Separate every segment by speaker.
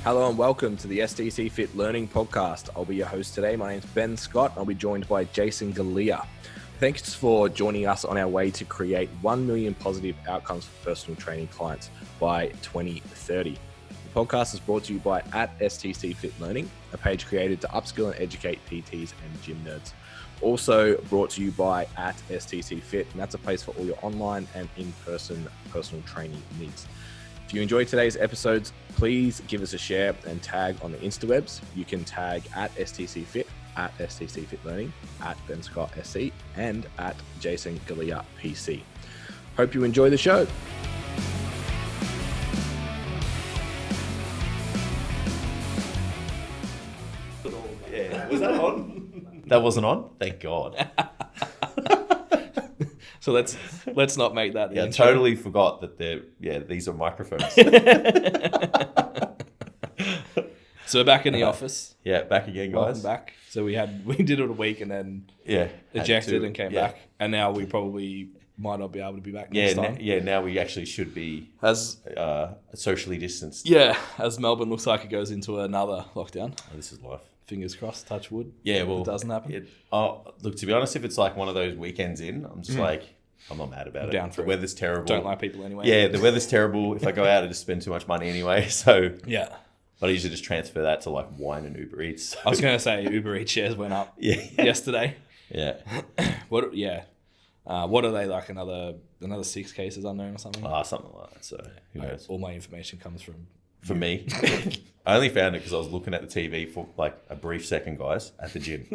Speaker 1: Hello and welcome to the STC Fit Learning Podcast. I'll be your host today. My name's Ben Scott. I'll be joined by Jason Galea. Thanks for joining us on our way to create 1 million positive outcomes for personal training clients by 2030. The podcast is brought to you by @STC Fit Learning, a page created to upskill and educate PTs and gym nerds. Also brought to you by @STC Fit, and that's a place for all your online and in-person personal training needs. If you enjoyed today's episodes, please give us a share and tag on the Instawebs. You can tag @STC Fit, @STC Fit Learning, @Ben Scott SC, and @Jason Galea PC. Hope you enjoy the show.
Speaker 2: Yeah. Was that on? That wasn't on? Thank God.
Speaker 3: So let's not make that.
Speaker 2: Yeah, I totally forgot that these are microphones.
Speaker 3: So we're back in the office.
Speaker 2: Yeah, back again, guys.
Speaker 3: Welcome back. So we did it a week and then ejected and came back, and now we probably might not be able to be back next time.
Speaker 2: Now we actually should be
Speaker 3: as
Speaker 2: socially distanced.
Speaker 3: Yeah, as Melbourne looks like it goes into another lockdown.
Speaker 2: Oh, this is life.
Speaker 3: Fingers crossed, touch wood.
Speaker 2: Yeah, well,
Speaker 3: it doesn't happen.
Speaker 2: Look, to be honest, if it's like one of those weekends in, I'm just like, I'm not mad about it.
Speaker 3: Down for
Speaker 2: the weather's terrible.
Speaker 3: Don't like people anyway.
Speaker 2: Yeah, the weather's terrible. If I go out, I just spend too much money anyway. So
Speaker 3: yeah,
Speaker 2: but I usually just transfer that to like wine and Uber Eats. So.
Speaker 3: I was going to say Uber Eats shares went up yesterday.
Speaker 2: Yeah.
Speaker 3: What are they, like another 6 cases unknown or something?
Speaker 2: Something like that. So who knows?
Speaker 3: All my information comes from
Speaker 2: me. I only found it because I was looking at the TV for like a brief second, guys, at the gym.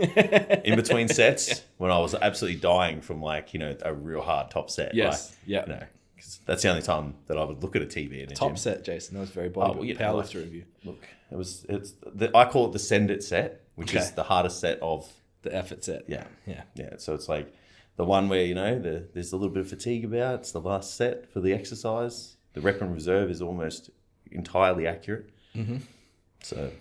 Speaker 2: In between sets, when I was absolutely dying from like, a real hard top set.
Speaker 3: Yes.
Speaker 2: Like,
Speaker 3: yeah.
Speaker 2: 'Cause that's the only time that I would look at a TV in a
Speaker 3: top
Speaker 2: gym.
Speaker 3: set, Jason. That was very powerlifter of you.
Speaker 2: Look, I call it the send it set, which is the hardest set of
Speaker 3: the effort set.
Speaker 2: Yeah. So it's like the one where, there's a little bit of fatigue about. It's the last set for the exercise. The rep and reserve is almost entirely accurate.
Speaker 3: Mm-hmm.
Speaker 2: So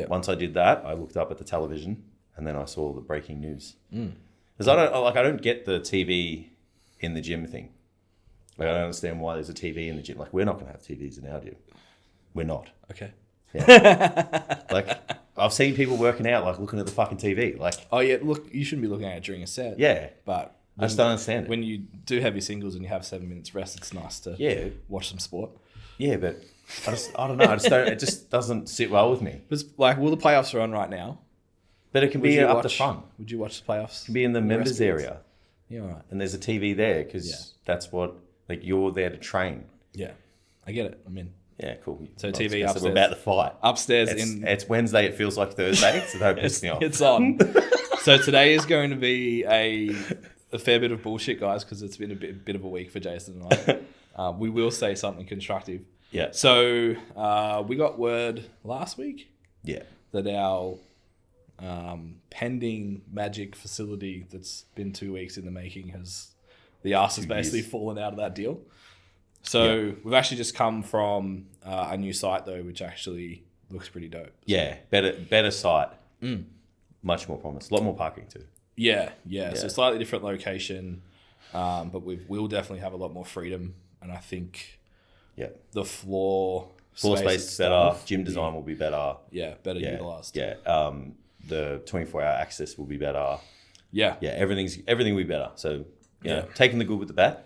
Speaker 2: once I did that, I looked up at the television and then I saw the breaking news. Because I don't get the TV in the gym thing. Like, I don't understand why there's a TV in the gym. Like, we're not going to have TVs in our gym. We're not.
Speaker 3: Okay.
Speaker 2: Yeah. Like, I've seen people working out, like, looking at the fucking TV. Like,
Speaker 3: oh yeah, look, you shouldn't be looking at it during a set.
Speaker 2: Yeah.
Speaker 3: But
Speaker 2: I just don't understand it.
Speaker 3: When you do have your singles and you have 7 minutes rest, it's nice to watch some sport.
Speaker 2: Yeah, but I don't know. It just doesn't sit well with me.
Speaker 3: But like, the playoffs are on right now.
Speaker 2: But it can be up the front.
Speaker 3: Would you watch the playoffs?
Speaker 2: It can be in the members area.
Speaker 3: Yeah, all right.
Speaker 2: And there's a TV there because that's what, like, you're there to train.
Speaker 3: Yeah, I get it. I'm in.
Speaker 2: Yeah, cool.
Speaker 3: So TV upstairs.
Speaker 2: We're about to fight.
Speaker 3: Upstairs
Speaker 2: It's Wednesday. It feels like Thursday. So don't piss me off.
Speaker 3: It's on. So today is going to be a fair bit of bullshit, guys, because it's been a bit of a week for Jason and I. We will say something constructive.
Speaker 2: Yeah.
Speaker 3: So we got word last week.
Speaker 2: Yeah.
Speaker 3: That our pending magic facility that's been 2 weeks in the making the arse has basically fallen out of that deal. So we've actually just come from a new site though, which actually looks pretty dope.
Speaker 2: Yeah, better site. Much more promise. A lot more parking too.
Speaker 3: Yeah. So slightly different location, but we'll definitely have a lot more freedom, and I think the floor
Speaker 2: space is better. Gym design will be better.
Speaker 3: Yeah, better utilized.
Speaker 2: Yeah. The 24-hour access will be better.
Speaker 3: Yeah.
Speaker 2: Yeah, everything will be better. So taking the good with the bad.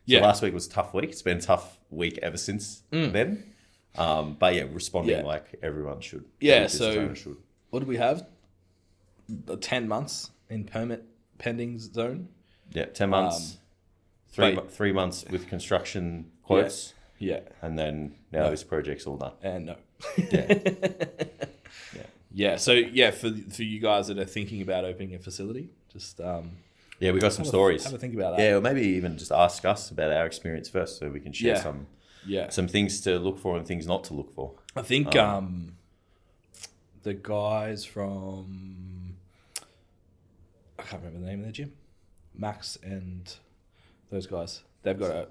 Speaker 2: So last week was a tough week. It's been a tough week ever since then. But responding like everyone should.
Speaker 3: Yeah, so what do we have? 10 months in permit pending zone?
Speaker 2: Yeah, 10 months. 3 months with construction quotes.
Speaker 3: Yeah.
Speaker 2: And then now this project's all done.
Speaker 3: And no.
Speaker 2: Yeah.
Speaker 3: So for you guys that are thinking about opening a facility, just
Speaker 2: we got some stories.
Speaker 3: Have a think about that.
Speaker 2: Yeah, or maybe even just ask us about our experience first, so we can share some things to look for and things not to look for.
Speaker 3: I think the guys from I can't remember the name of the gym, Max and those guys. They've got a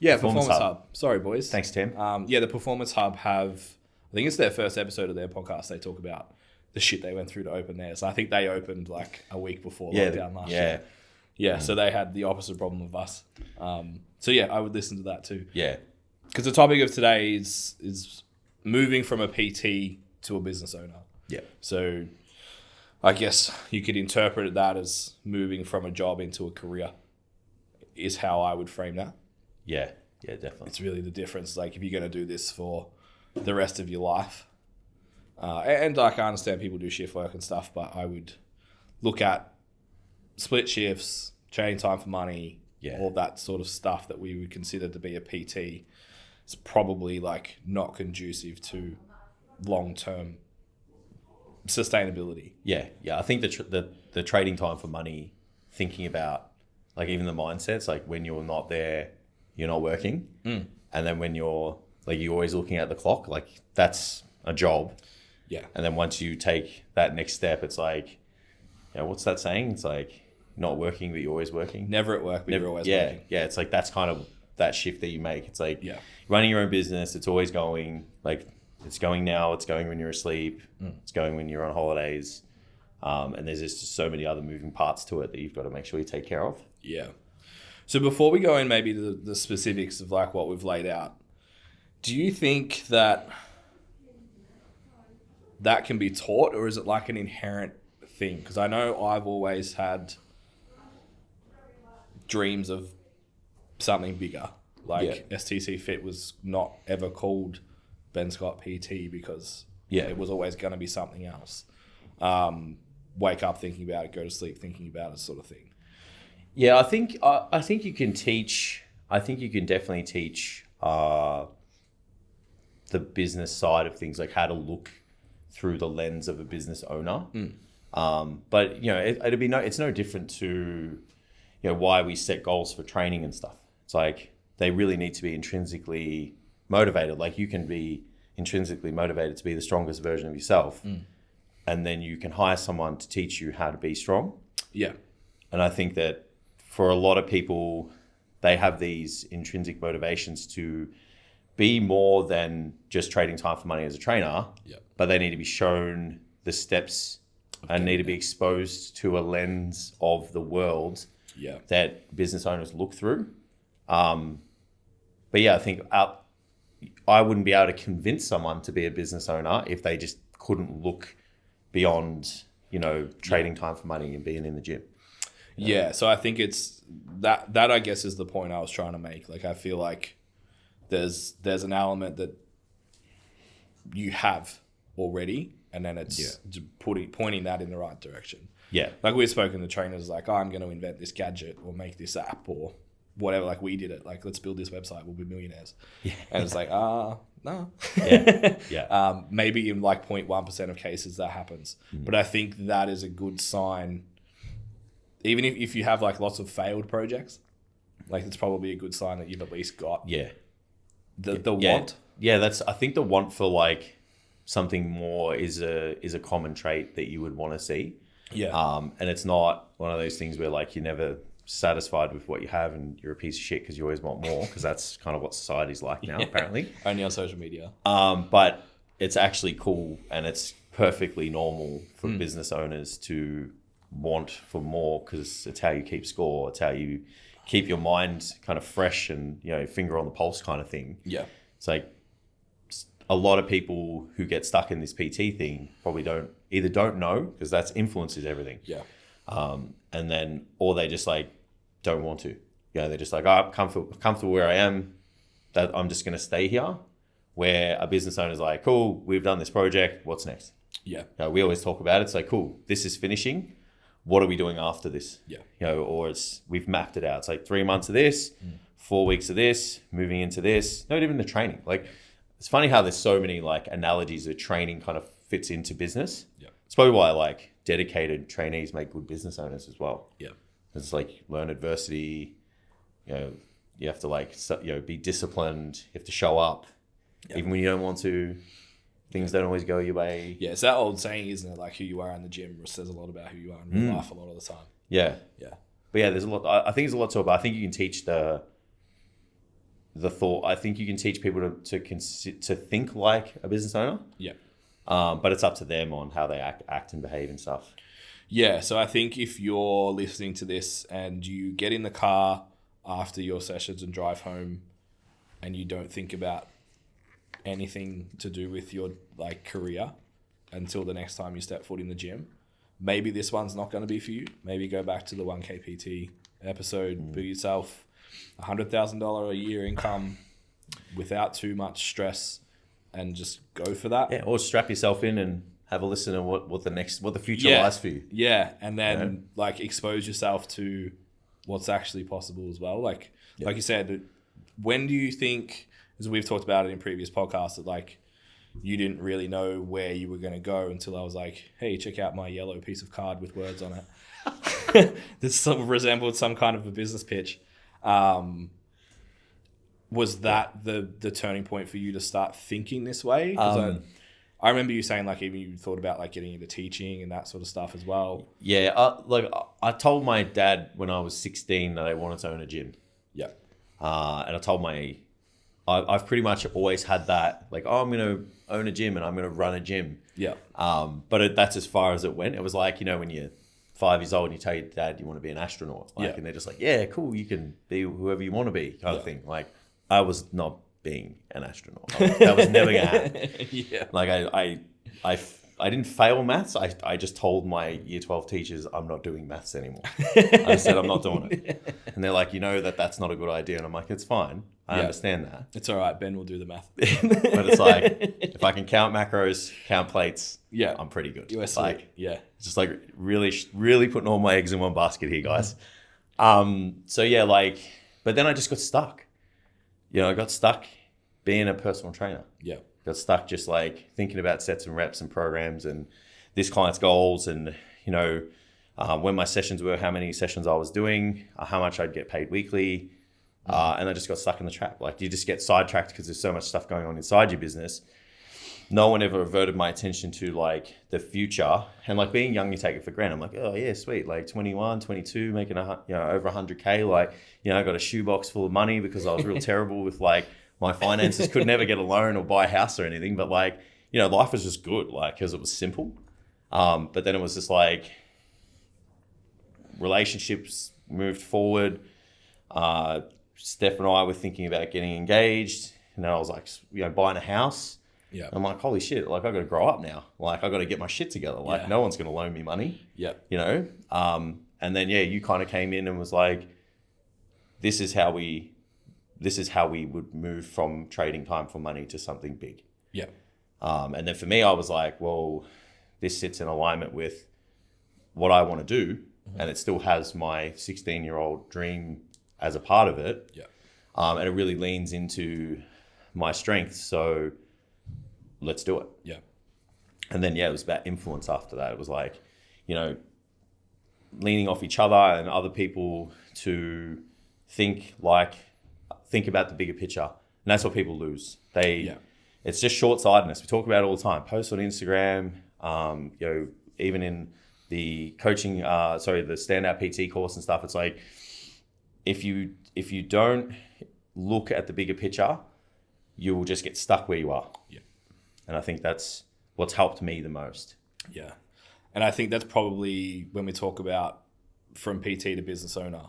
Speaker 3: Performance Hub. Sorry, boys.
Speaker 2: Thanks, Tim.
Speaker 3: The Performance Hub have. I think it's their first episode of their podcast. They talk about the shit they went through to open theirs. I think they opened like a week before lockdown last year. Yeah, so they had the opposite problem of us. I would listen to that too.
Speaker 2: Yeah.
Speaker 3: Because the topic of today is moving from a PT to a business owner.
Speaker 2: Yeah.
Speaker 3: So I guess you could interpret that as moving from a job into a career is how I would frame that.
Speaker 2: Yeah. Yeah, definitely.
Speaker 3: It's really the difference. Like if you're going to do this for the rest of your life, and like I understand people do shift work and stuff, but I would look at split shifts, trading time for money, all that sort of stuff that we would consider to be a PT. It's probably like not conducive to long-term sustainability.
Speaker 2: Yeah. I think the trading time for money, thinking about like even the mindsets, like when you're not there, you're not working. And then when you're always looking at the clock, like that's a job.
Speaker 3: Yeah.
Speaker 2: And then once you take that next step, it's like, what's that saying? It's like not working, but you're always working.
Speaker 3: Never at work, but you're always working.
Speaker 2: Yeah. It's like, that's kind of that shift that you make. It's like running your own business. It's always going, like it's going now. It's going when you're asleep. It's going when you're on holidays. And there's just so many other moving parts to it that you've got to make sure you take care of.
Speaker 3: Yeah. So before we go in maybe to the specifics of like what we've laid out, do you think that can be taught, or is it like an inherent thing? Because I know I've always had dreams of something bigger. Like STC Fit was not ever called Ben Scott PT because it was always going to be something else. Wake up thinking about it, go to sleep thinking about it, sort of thing.
Speaker 2: Yeah, I think you can teach. I think you can definitely teach the business side of things, like how to look through the lens of a business owner. But it's no different to why we set goals for training and stuff. It's like they really need to be intrinsically motivated. Like you can be intrinsically motivated to be the strongest version of yourself, and then you can hire someone to teach you how to be strong. Yeah, and I think that for a lot of people, they have these intrinsic motivations to be more than just trading time for money as a trainer, but they need to be shown the steps and need to be exposed to a lens of the world that business owners look through. But I think I wouldn't be able to convince someone to be a business owner if they just couldn't look beyond, trading time for money and being in the gym.
Speaker 3: Yeah, so I think it's that I guess is the point I was trying to make. Like I feel like there's an element that you have already, and then it's pointing that in the right direction. Yeah. Like we've spoken to trainers like, I'm going to invent this gadget or make this app or whatever. Like we did it. Like, let's build this website. We'll be millionaires. Yeah. And it's like, no. Yeah. Maybe in like 0.1% of cases that happens. But I think that is a good sign. Even if you have like lots of failed projects, like it's probably a good sign that you've at least got the want.
Speaker 2: Yeah, I think the want for like something more is a common trait that you would want to see. Yeah. And it's not one of those things where like you're never satisfied with what you have and you're a piece of shit because you always want more, because that's kind of what society's like now, apparently.
Speaker 3: Only on social media.
Speaker 2: But it's actually cool and it's perfectly normal for business owners to want for more, because it's how you keep score. It's how you keep your mind kind of fresh and, finger on the pulse kind of thing. Yeah. It's like a lot of people who get stuck in this PT thing probably don't know, because that's influences everything. Yeah. And then, or they just like don't want to. They're just like, I'm comfortable where I am, that I'm just going to stay here. Where a business owner is like, cool, we've done this project. What's next? Yeah. We always talk about it. It's like, cool, this is finishing. What are we doing after this? Yeah. Or we've mapped it out. It's like 3 months of this, 4 weeks of this, moving into this. Not even the training. Like, it's funny how there's so many like analogies that training kind of fits into business. Yeah. It's probably why like dedicated trainees make good business owners as well. Yeah. It's like learn adversity. You have to like, be disciplined. You have to show up, even when you don't want to. Things don't always go your way.
Speaker 3: Yeah, it's that old saying, isn't it? Like who you are in the gym says a lot about who you are in real life a lot of the time.
Speaker 2: Yeah. Yeah. But there's a lot. I think there's a lot to it, but I think you can teach the thought. I think you can teach people to think like a business owner. Yeah. But it's up to them on how they act and behave and stuff.
Speaker 3: Yeah. So I think if you're listening to this and you get in the car after your sessions and drive home and you don't think about anything to do with your like career until the next time you step foot in the gym. Maybe this one's not going to be for you. Maybe go back to the 1K PT episode, build yourself $100,000 a year income without too much stress and just go for that.
Speaker 2: Yeah, or strap yourself in and have a listen to what the future lies for you.
Speaker 3: Yeah, and then like expose yourself to what's actually possible as well. Like you said, when do you think, as we've talked about it in previous podcasts, that like you didn't really know where you were going to go until I was like, hey, check out my yellow piece of card with words on it. This sort of resembled some kind of a business pitch. Was that the turning point for you to start thinking this way? I remember you saying like even you thought about like getting into teaching and that sort of stuff as well.
Speaker 2: Yeah, like I told my dad when I was 16 that I wanted to own a gym.
Speaker 3: Yeah.
Speaker 2: And I told I've pretty much always had that, like, oh, I'm going to own a gym and I'm going to run a gym.
Speaker 3: Yeah.
Speaker 2: But that's as far as it went. It was like, you know, when you're 5 years old and you tell your dad you want to be an astronaut, like, and they're just like, yeah, cool, you can be whoever you want to be, kind of thing. Like, I was not being an astronaut. That was never going to happen. Like, I didn't fail maths. I just told my year 12 teachers I'm not doing maths anymore. I said I'm not doing it. And they're like, you know that's not a good idea. And I'm like, it's fine. I understand that.
Speaker 3: It's all right. Ben will do the math.
Speaker 2: But it's like, if I can count macros, count plates, I'm pretty good.
Speaker 3: It's
Speaker 2: like,
Speaker 3: it's
Speaker 2: just like really putting all my eggs in one basket here, guys. So yeah, like, but then I just got stuck. You know, I got stuck being a personal trainer. Yeah. Got stuck just like thinking about sets and reps and programs and this client's goals and, you know, when my sessions were, how many sessions I was doing, how much I'd get paid weekly. And I just got stuck in the trap. Like, you just get sidetracked because there's so much stuff going on inside your business. No one ever averted my attention to like the future. And like being young, you take it for granted. I'm like, oh yeah, sweet. Like 21, 22, making over 100K. Like, you know, I got a shoebox full of money because I was real terrible with like my finances, could never get a loan or buy a house or anything. But like, you know, life was just good, like, because it was simple. But then it was just like relationships moved forward. Steph and I were thinking about getting engaged. And then I was like, you know, buying a house. Yeah. I'm like, holy shit, like I got to grow up now. Like I got to get my shit together. Like no one's going to loan me money. Yeah. You know? And then, you kind of came in and was like, this is how we would move from trading time for money to something big. Yeah. And then for me, I was like, well, this sits in alignment with what I want to do. Mm-hmm. And it still has my 16-year-old dream as a part of it. Yeah. And it really leans into my strengths. So let's do it. Yeah. And then, it was about influence after that. It was like, you know, leaning off each other and other people to think about the bigger picture. And that's what people lose. It's just short-sightedness. We talk about it all the time. Post on Instagram, you know, even in the coaching, the standout PT course and stuff, it's like, if you don't look at the bigger picture, you will just get stuck where you are. Yeah. And I think that's what's helped me the most.
Speaker 3: Yeah. And I think that's probably when we talk about from PT to business owner,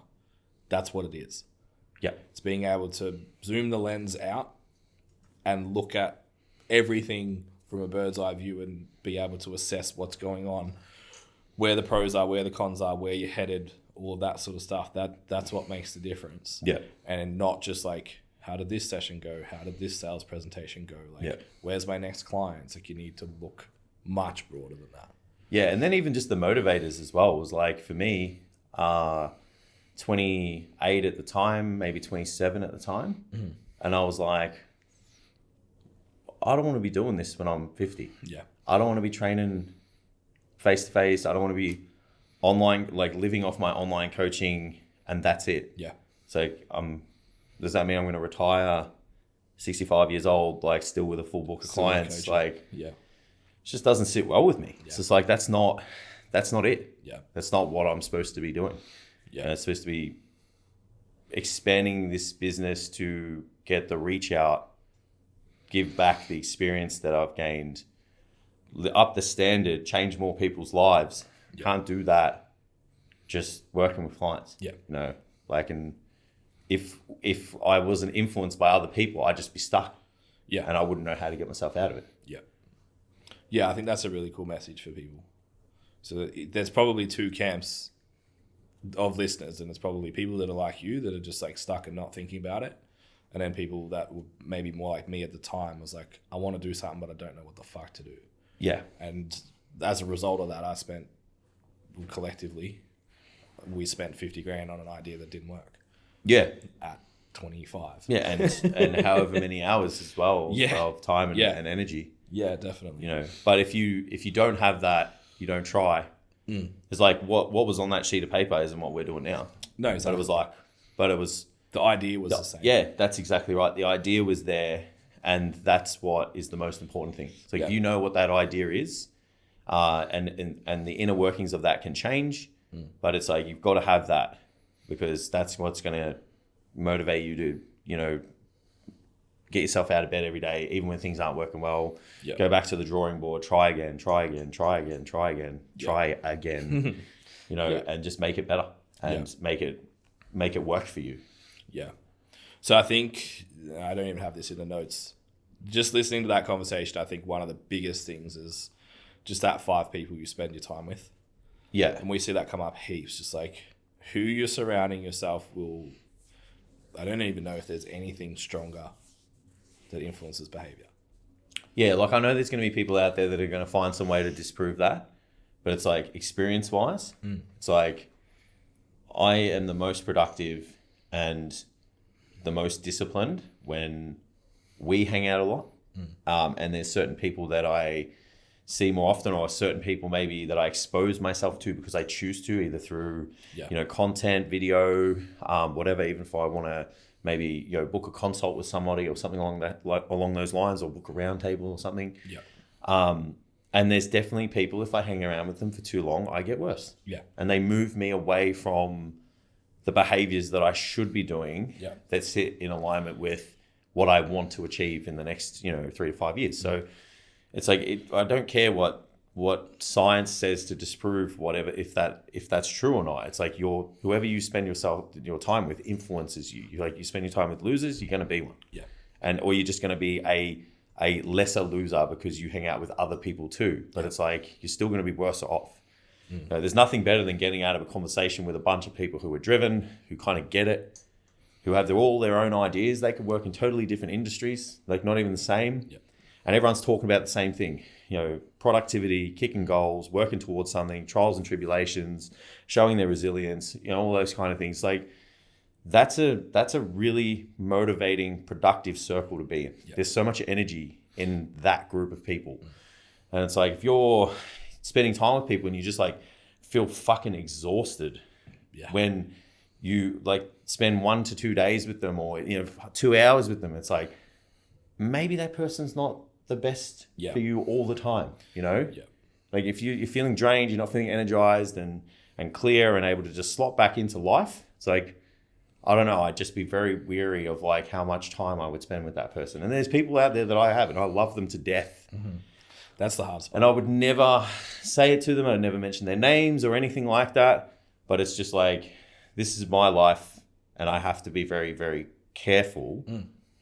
Speaker 3: that's what it is. Yeah. It's being able to zoom the lens out and look at everything from a bird's eye view and be able to assess what's going on, where the pros are, where the cons are, where you're headed, all of that sort of stuff. That's what makes the difference. Yeah. And not just like, how did this session go? How did this sales presentation go? Like, where's my next clients? Like, you need to look much broader than that.
Speaker 2: Yeah. And then even just the motivators as well was like, for me, 28 at the time, maybe 27 at the time. Mm-hmm. And I was like, I don't want to be doing this when I'm 50. Yeah. I don't want to be training face-to-face. I don't want to be online, like living off my online coaching and that's it. Yeah. So does that mean I'm going to retire 65 years old, like still with a full book of clients? Like, it just doesn't sit well with me. Yeah. It's just like, that's not it. Yeah. That's not what I'm supposed to be doing. Yeah. And it's supposed to be expanding this business to get the reach out, give back the experience that I've gained, up the standard, change more people's lives. Yeah. Can't do that just working with clients. Yeah. You know, like, and if I wasn't influenced by other people, I'd just be stuck.
Speaker 3: Yeah.
Speaker 2: And I wouldn't know how to get myself out of it.
Speaker 3: Yeah. Yeah, I think that's a really cool message for people. So there's probably two camps of listeners, and it's probably people that are like you that are just like stuck and not thinking about it. And then people that were maybe more like me at the time was like, I want to do something, but I don't know what the fuck to do.
Speaker 2: Yeah.
Speaker 3: And as a result of that, we spent 50 grand on an idea that didn't work.
Speaker 2: Yeah.
Speaker 3: At 25.
Speaker 2: Yeah. And however many hours as well of time and energy.
Speaker 3: Yeah, definitely.
Speaker 2: You know, but if you don't have that, you don't try. It's like what was on that sheet of paper isn't what we're doing now.
Speaker 3: No, exactly.
Speaker 2: But it was
Speaker 3: the idea was the same.
Speaker 2: Yeah, that's exactly right. The idea was there, and that's what is the most important thing. So if you know what that idea is, and the inner workings of that can change, but it's like you've got to have that, because that's what's going to motivate you to, you know, get yourself out of bed every day, even when things aren't working well.
Speaker 3: Yep.
Speaker 2: Go back to the drawing board, try again, you know, and just make it better and make it work for you.
Speaker 3: Yeah. So I think, I don't even have this in the notes. Just listening to that conversation, I think one of the biggest things is just that 5 people you spend your time with.
Speaker 2: Yeah.
Speaker 3: And we see that come up heaps, just like who you're surrounding yourself will, I don't even know if there's anything stronger that influences behavior.
Speaker 2: Yeah, like I know there's going to be people out there that are going to find some way to disprove that, but it's like experience-wise, it's like I am the most productive and the most disciplined when we hang out a lot. And there's certain people that I see more often, or certain people maybe that I expose myself to because I choose to, either through, you know, content, video, whatever, even if I want to maybe, you know, book a consult with somebody or something along those lines, or book a round table or something.
Speaker 3: Yeah.
Speaker 2: And there's definitely people, if I hang around with them for too long, I get worse.
Speaker 3: Yeah.
Speaker 2: And they move me away from the behaviors that I should be doing that sit in alignment with what I want to achieve in the next, you know, 3 to 5 years. So it's like, I don't care what science says to disprove whatever, if that's true or not. It's like whoever you spend your time with influences you. You spend your time with losers, you're going to be one.
Speaker 3: Yeah.
Speaker 2: Or you're just going to be a lesser loser because you hang out with other people too. But it's like, you're still going to be worse off. There's nothing better than getting out of a conversation with a bunch of people who are driven, who kind of get it, who have all their own ideas. They could work in totally different industries, like not even the same.
Speaker 3: Yep.
Speaker 2: And everyone's talking about the same thing, you know, productivity, kicking goals, working towards something, trials and tribulations, showing their resilience, you know, all those kind of things. Like that's a really motivating, productive circle to be in. Yep. There's so much energy in that group of people. And it's like, if you're spending time with people and you just like feel fucking exhausted when you like spend 1 to 2 days with them, or, you know, 2 hours with them, it's like, maybe that person's not the best for you all the time, you know? Yeah. Like if you're feeling drained, you're not feeling energized and clear and able to just slot back into life, it's like, I don't know, I'd just be very weary of like how much time I would spend with that person. And there's people out there that I have and I love them to death.
Speaker 3: Mm-hmm. That's the hardest part.
Speaker 2: And I would never say it to them. I'd never mention their names or anything like that. But it's just like, this is my life and I have to be very, very careful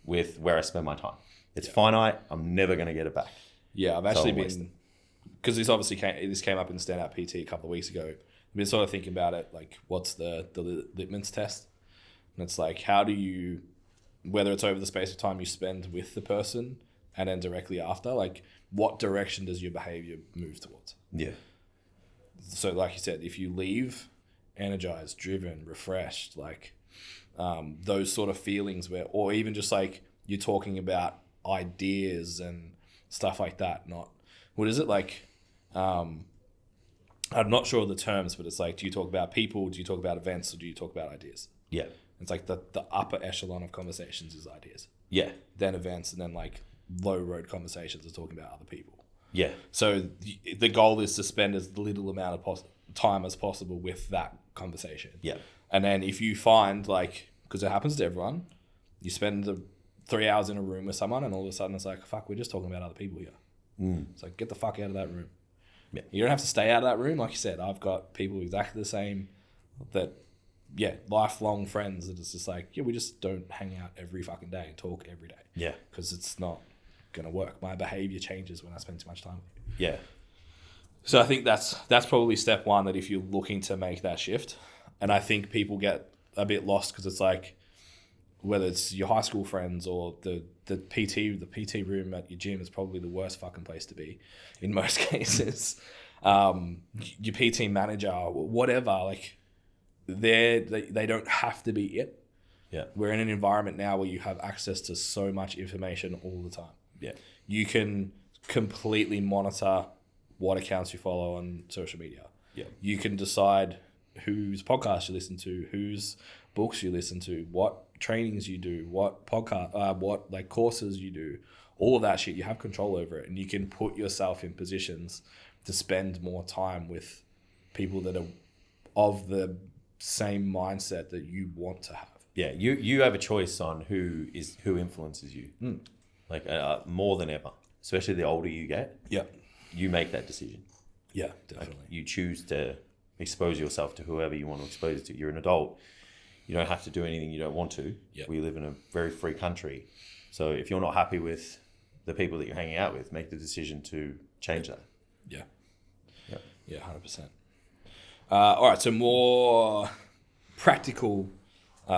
Speaker 2: with where I spend my time. It's finite. I'm never going to get it back. Yeah, I've actually been,
Speaker 3: because this came up in Stand Out PT a couple of weeks ago. I've been sort of thinking about it, like what's the litmus test? And it's like, how do you, whether it's over the space of time you spend with the person and then directly after, like what direction does your behavior move towards?
Speaker 2: Yeah.
Speaker 3: So like you said, if you leave energized, driven, refreshed, like those sort of feelings where, or even just like you're talking about ideas and stuff like that, not, what is it like, I'm not sure of the terms, but it's like, do you talk about people, do you talk about events, or do you talk about ideas?
Speaker 2: Yeah.
Speaker 3: It's like the upper echelon of conversations is ideas.
Speaker 2: Yeah.
Speaker 3: Then events, and then like low road conversations are talking about other people.
Speaker 2: Yeah.
Speaker 3: So the goal is to spend as little amount of time as possible with that conversation.
Speaker 2: Yeah.
Speaker 3: And then if you find, like, because it happens to everyone, you spend 3 hours in a room with someone and all of a sudden it's like, fuck, we're just talking about other people here. It's like, get the fuck out of that room. Yeah. You don't have to stay out of that room. Like you said, I've got people exactly the same that, lifelong friends that it's just like, we just don't hang out every fucking day and talk every day.
Speaker 2: Yeah.
Speaker 3: Because it's not, going to work. My behavior changes when I spend too much time with you.
Speaker 2: Yeah.
Speaker 3: So I think that's probably step one, that if you're looking to make that shift. And I think people get a bit lost because it's like, whether it's your high school friends or the PT room at your gym is probably the worst fucking place to be in most cases. Your PT manager, whatever, like they don't have to be it.
Speaker 2: Yeah.
Speaker 3: We're in an environment now where you have access to so much information all the time.
Speaker 2: Yeah.
Speaker 3: You can completely monitor what accounts you follow on social media.
Speaker 2: Yeah.
Speaker 3: You can decide whose podcasts you listen to, whose books you listen to, what trainings you do, what like courses you do, all of that shit. You have control over it, and you can put yourself in positions to spend more time with people that are of the same mindset that you want to have.
Speaker 2: Yeah, you have a choice on who influences you, like more than ever. Especially the older you get, you make that decision.
Speaker 3: Yeah, definitely.
Speaker 2: Like, you choose to expose yourself to whoever you want to expose it to. You're an adult. You don't have to do anything you don't want to.
Speaker 3: Yep.
Speaker 2: We live in a very free country. So if you're not happy with the people that you're hanging out with, make the decision to change that.
Speaker 3: Yeah.
Speaker 2: Yeah.
Speaker 3: Yeah, 100%. All right, so more practical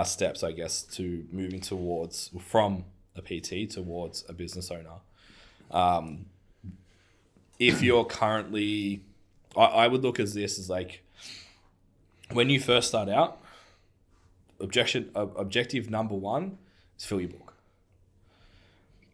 Speaker 3: steps, I guess, to moving from a PT towards a business owner. If you're currently, I would look at this as like, when you first start out, objective number one is fill your book.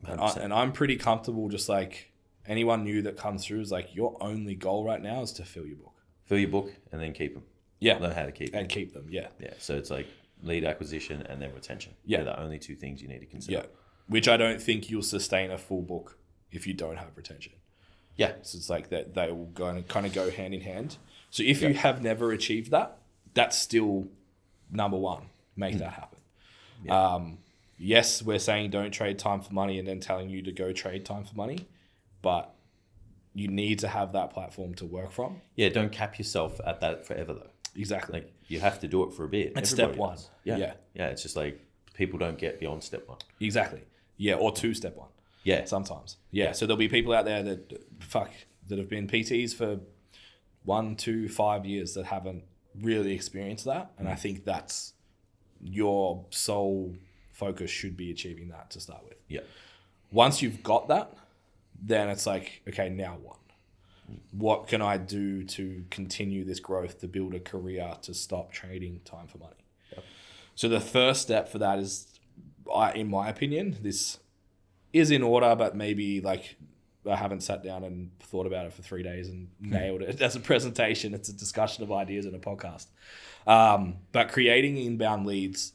Speaker 3: And I'm pretty comfortable, just like anyone new that comes through is like, your only goal right now is to fill your book.
Speaker 2: Fill your book and then keep them.
Speaker 3: Yeah.
Speaker 2: Learn how to keep them.
Speaker 3: And keep them, yeah.
Speaker 2: Yeah, so it's like lead acquisition and then retention.
Speaker 3: Yeah.
Speaker 2: They're the only two things you need to consider.
Speaker 3: Yeah. Which I don't think you'll sustain a full book if you don't have retention.
Speaker 2: Yeah.
Speaker 3: So it's like that they will kind of go hand in hand. So if you have never achieved that, that's still number one. Make that happen. Yeah. Yes, we're saying don't trade time for money and then telling you to go trade time for money, but you need to have that platform to work from.
Speaker 2: Yeah, don't cap yourself at that forever though.
Speaker 3: Exactly.
Speaker 2: Like, you have to do it for a bit.
Speaker 3: It's
Speaker 2: Everybody
Speaker 3: step one.
Speaker 2: does. Yeah.
Speaker 3: Yeah.
Speaker 2: Yeah, it's just like people don't get beyond step one.
Speaker 3: Exactly. Yeah, or step one.
Speaker 2: Yeah.
Speaker 3: Sometimes. Yeah. So there'll be people out there that have been PTs for 1, 2, 5 years that haven't really experienced that. And I think that's your sole focus should be achieving that to start with.
Speaker 2: Yeah.
Speaker 3: Once you've got that, then it's like, okay, now what? What can I do to continue this growth, to build a career, to stop trading time for money?
Speaker 2: Yep.
Speaker 3: So the first step for that is, in my opinion, this is in order, but maybe like I haven't sat down and thought about it for 3 days and nailed it as a presentation. It's a discussion of ideas in a podcast. But creating inbound leads,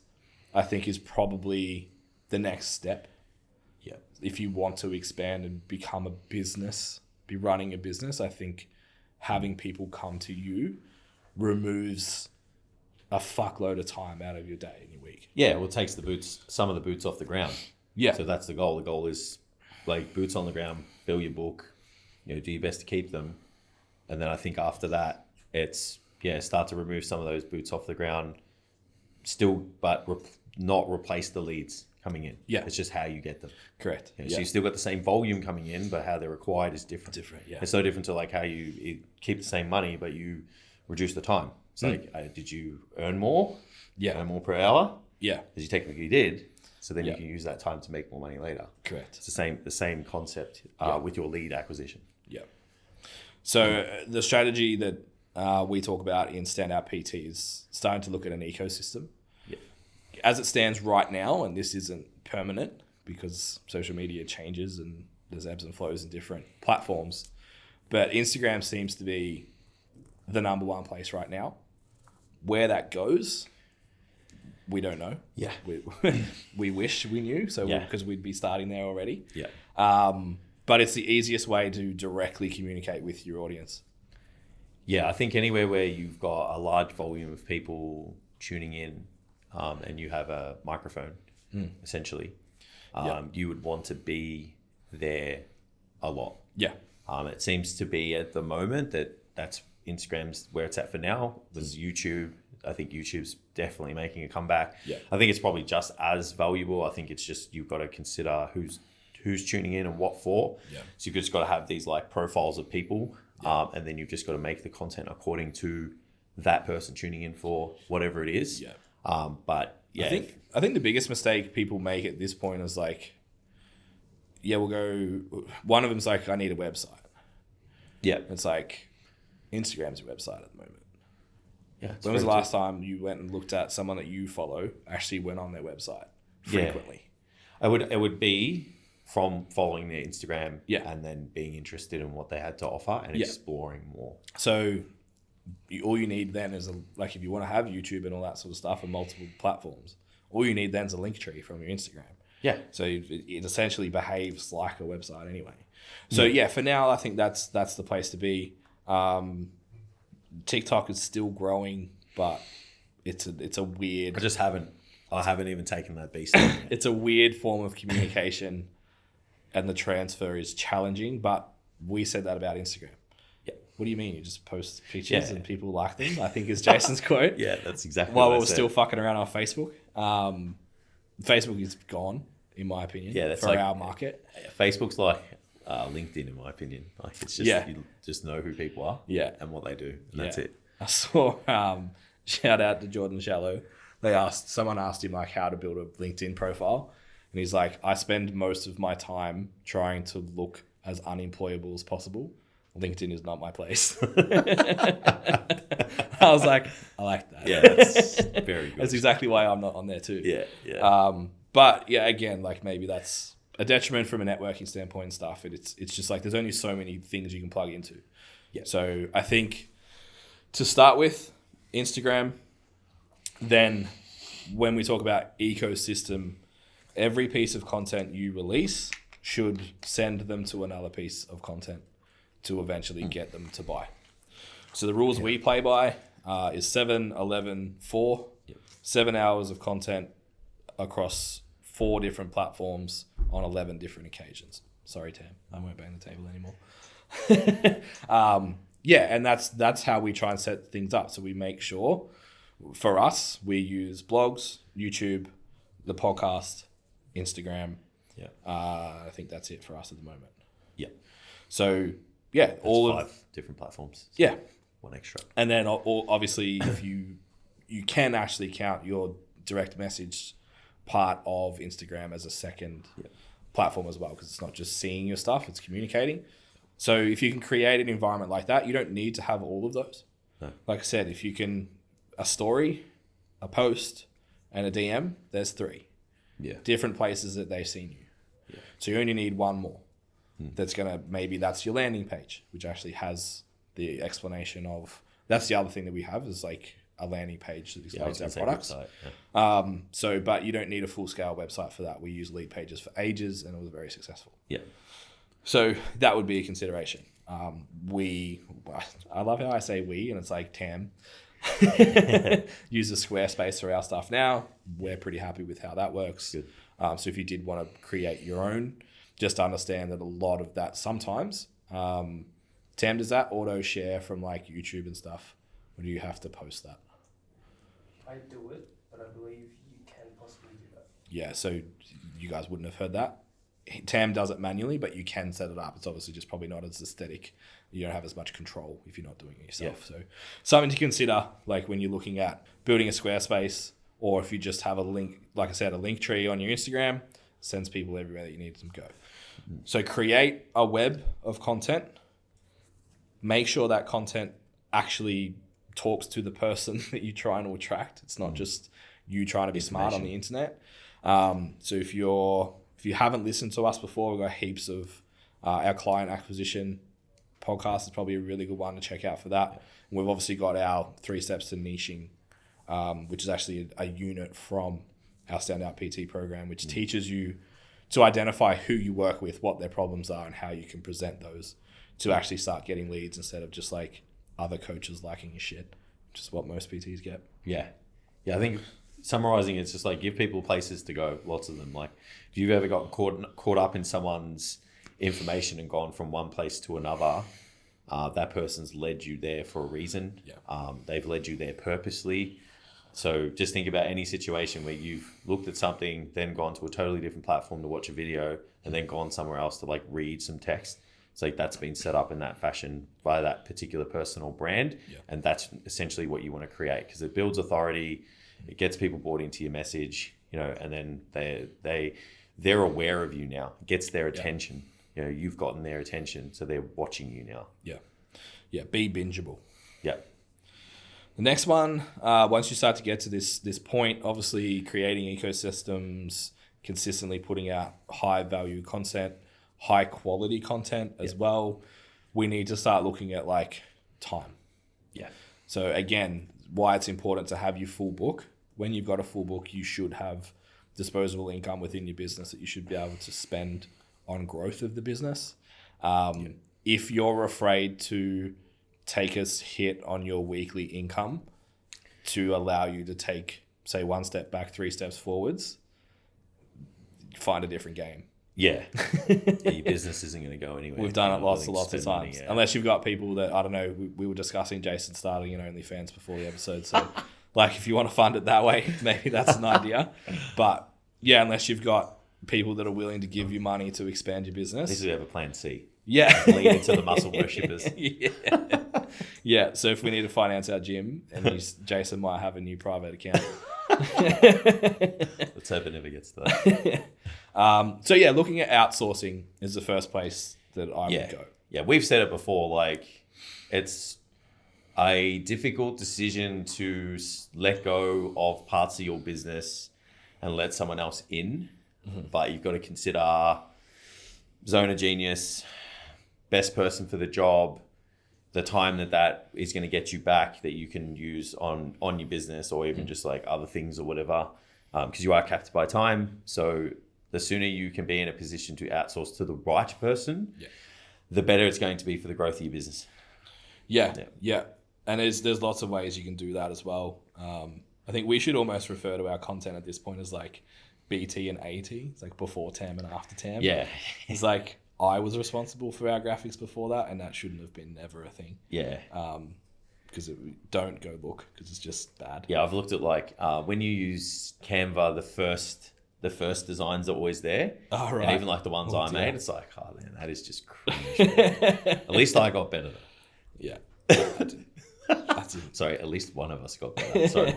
Speaker 3: I think, is probably the next step.
Speaker 2: Yeah.
Speaker 3: If you want to expand and become a business, be running a business, I think having people come to you removes a fuckload of time out of your day and your week.
Speaker 2: Yeah, well, it takes some of the boots off the ground.
Speaker 3: Yeah.
Speaker 2: So that's the goal. The goal is like boots on the ground, fill your book, do your best to keep them. And then I think after that, it's, start to remove some of those boots off the ground still, but not replace the leads coming in.
Speaker 3: Yeah.
Speaker 2: It's just how you get them.
Speaker 3: Correct.
Speaker 2: So you still got the same volume coming in, but how they're acquired is different.
Speaker 3: Yeah.
Speaker 2: It's so different to like how you keep the same money, but you reduce the time. It's like, did you earn more?
Speaker 3: Yeah.
Speaker 2: Earn more per hour?
Speaker 3: Yeah.
Speaker 2: Because you technically did. So then you can use that time to make more money later.
Speaker 3: Correct.
Speaker 2: It's the same concept with your lead acquisition.
Speaker 3: Yeah. So the strategy that we talk about in Standout PT is starting to look at an ecosystem.
Speaker 2: Yeah.
Speaker 3: As it stands right now, and this isn't permanent because social media changes and there's ebbs and flows in different platforms, but Instagram seems to be the number one place right now. Where that goes, we don't know.
Speaker 2: Yeah.
Speaker 3: We wish we knew,
Speaker 2: Yeah.
Speaker 3: because we'd be starting there already.
Speaker 2: Yeah.
Speaker 3: But it's the easiest way to directly communicate with your audience.
Speaker 2: Yeah, I think anywhere where you've got a large volume of people tuning in and you have a microphone, essentially, you would want to be there a lot.
Speaker 3: Yeah.
Speaker 2: It seems to be at the moment that's Instagram's where it's at for now. There's YouTube. I think YouTube's definitely making a comeback.
Speaker 3: Yeah.
Speaker 2: I think it's probably just as valuable. I think it's just you've got to consider who's tuning in and what for.
Speaker 3: Yeah.
Speaker 2: So you've just got to have these like profiles of people, and then you've just got to make the content according to that person tuning in for whatever it is.
Speaker 3: Yeah.
Speaker 2: But yeah,
Speaker 3: I think the biggest mistake people make at this point is like, we'll go. One of them's like, I need a website.
Speaker 2: yeah,
Speaker 3: It's like, Instagram's your website at the moment.
Speaker 2: yeah.
Speaker 3: When was the last time you went and looked at someone that you follow actually went on their website frequently?
Speaker 2: It would be from following their Instagram,
Speaker 3: Yeah.
Speaker 2: and then being interested in what they had to offer and exploring more.
Speaker 3: So all you need then is like if you want to have YouTube and all that sort of stuff and multiple platforms, all you need then is a link tree from your Instagram.
Speaker 2: Yeah.
Speaker 3: So it essentially behaves like a website anyway. So for now, I think that's the place to be. TikTok is still growing, but it's a weird.
Speaker 2: I haven't even taken that beast yet.
Speaker 3: It's a weird form of communication, and the transfer is challenging. But we said that about Instagram.
Speaker 2: Yeah.
Speaker 3: What do you mean? You just post pictures and people like them? I think is Jason's quote.
Speaker 2: Yeah, that's exactly
Speaker 3: While
Speaker 2: what I
Speaker 3: we're
Speaker 2: said.
Speaker 3: still fucking around on Facebook. Facebook is gone, in my opinion.
Speaker 2: Yeah, that's
Speaker 3: for
Speaker 2: like-
Speaker 3: our market.
Speaker 2: Facebook's like LinkedIn, in my opinion. Like it's just you just know who people are, and what they do, and that's it.
Speaker 3: I saw shout out to Jordan Shallow. Someone asked him like how to build a LinkedIn profile, and he's like, I spend most of my time trying to look as unemployable as possible. LinkedIn is not my place. I was like, I like that.
Speaker 2: Yeah, that's very good.
Speaker 3: That's exactly why I'm not on there too.
Speaker 2: Yeah.
Speaker 3: But yeah, again, like maybe that's a detriment from a networking standpoint and stuff. It's just like there's only so many things you can plug into.
Speaker 2: Yeah.
Speaker 3: So I think to start with, Instagram. Then when we talk about ecosystem, every piece of content you release should send them to another piece of content to eventually get them to buy. So the rules we play by is 7, 11, 4.
Speaker 2: Yep.
Speaker 3: 7 hours of content across 4 different platforms on 11 different occasions. Sorry, Tam, I won't bang the table anymore. And that's how we try and set things up. So we make sure, for us, we use blogs, YouTube, the podcast, Instagram.
Speaker 2: Yeah.
Speaker 3: I think that's it for us at the moment.
Speaker 2: Yeah.
Speaker 3: So
Speaker 2: That's 5 different platforms.
Speaker 3: Yeah.
Speaker 2: One extra.
Speaker 3: And then obviously if you can actually count your direct message part of Instagram as a second platform as well, because it's not just seeing your stuff, it's communicating. So if you can create an environment like that, you don't need to have all of those.
Speaker 2: No.
Speaker 3: Like I said, if you can, a story, a post, and a DM, there's 3 different places that they've seen you.
Speaker 2: Yeah.
Speaker 3: So you only need one more. That's maybe that's your landing page, which actually has the explanation of, that's the other thing that we have is like a landing page that explains our products.
Speaker 2: Website,
Speaker 3: But you don't need a full scale website for that. We use lead pages for ages and it was very successful.
Speaker 2: Yeah.
Speaker 3: So that would be a consideration. I love how I say we, and it's like Tam uses Squarespace for our stuff now. We're pretty happy with how that works.
Speaker 2: Good.
Speaker 3: So if you did want to create your own, just understand that a lot of that sometimes, Tam, does that auto share from like YouTube and stuff? Or do you have to post that?
Speaker 4: I do it, but I believe you can possibly do that.
Speaker 3: Yeah, so you guys wouldn't have heard that. Tam does it manually, but you can set it up. It's obviously just probably not as aesthetic. You don't have as much control if you're not doing it yourself. So something to consider, like when you're looking at building a Squarespace, or if you just have a link, like I said, a link tree on your Instagram, sends people everywhere that you need them to go. So create a web of content. Make sure that content actually talks to the person that you're trying to attract. It's not just you trying to be smart on the internet. So if you haven't listened to us before, we've got heaps of our client acquisition podcast is probably a really good one to check out for that. Yeah. And we've obviously got our 3 steps to niching, which is actually a unit from our Standout PT program, which teaches you to identify who you work with, what their problems are, and how you can present those to actually start getting leads instead of just like other coaches liking your shit, which is what most PTs get.
Speaker 2: Yeah. I think summarizing, it's just like give people places to go, lots of them. Like if you've ever got caught up in someone's information and gone from one place to another, that person's led you there for a reason.
Speaker 3: Yeah.
Speaker 2: They've led you there purposely. So just think about any situation where you've looked at something, then gone to a totally different platform to watch a video, and then gone somewhere else to like read some text. It's like that's been set up in that fashion by that particular person or brand.
Speaker 3: Yeah.
Speaker 2: And that's essentially what you want to create, because it builds authority, it gets people bought into your message, you know, and then they're aware of you now. It gets their attention. You know, you've gotten their attention, so they're watching you now.
Speaker 3: Yeah. Yeah. Be bingeable.
Speaker 2: Yeah.
Speaker 3: The next one, once you start to get to this point, obviously creating ecosystems, consistently putting out high value content, high quality content as well. We need to start looking at like time.
Speaker 2: Yeah.
Speaker 3: So again, why it's important to have your full book. When you've got a full book, you should have disposable income within your business that you should be able to spend on growth of the business. If you're afraid to take a hit on your weekly income to allow you to take, say, 1 step back, 3 steps forwards, find a different game.
Speaker 2: Yeah. Your business isn't going to go anywhere.
Speaker 3: We've done it lots of times.
Speaker 2: Money, yeah.
Speaker 3: Unless you've got people that, I don't know, we were discussing Jason starting an OnlyFans before the episode. So, like, if you want to fund it that way, maybe that's an idea. But, yeah, unless you've got people that are willing to give you money to expand your business.
Speaker 2: This is have a plan C.
Speaker 3: Yeah.
Speaker 2: Lead into the muscle worshippers.
Speaker 3: Yeah. Yeah. So if we need to finance our gym, and Jason might have a new private account.
Speaker 2: Let's hope it never gets to that.
Speaker 3: So yeah, looking at outsourcing is the first place that I would go.
Speaker 2: Yeah, we've said it before. Like, it's a difficult decision to let go of parts of your business and let someone else in. Mm-hmm. But you've got to consider zone of genius, best person for the job, the time that is going to get you back that you can use on your business, or even just like other things or whatever, because you are capped by time. So the sooner you can be in a position to outsource to the right person, the better it's going to be for the growth of your business. Yeah.
Speaker 3: And there's lots of ways you can do that as well. I think we should almost refer to our content at this point as like BT and AT. It's like before TAM and after TAM.
Speaker 2: Yeah.
Speaker 3: It's like I was responsible for our graphics before that, and that shouldn't have been ever a thing.
Speaker 2: Yeah.
Speaker 3: Because don't go look, because it's just bad.
Speaker 2: Yeah, I've looked at like when you use Canva, the first designs are always there.
Speaker 3: Oh, right.
Speaker 2: And even like the ones I made, it's like, oh man, that is just cringe. At least I got better though.
Speaker 3: Yeah. I didn't.
Speaker 2: Sorry, at least one of us got better. Sorry.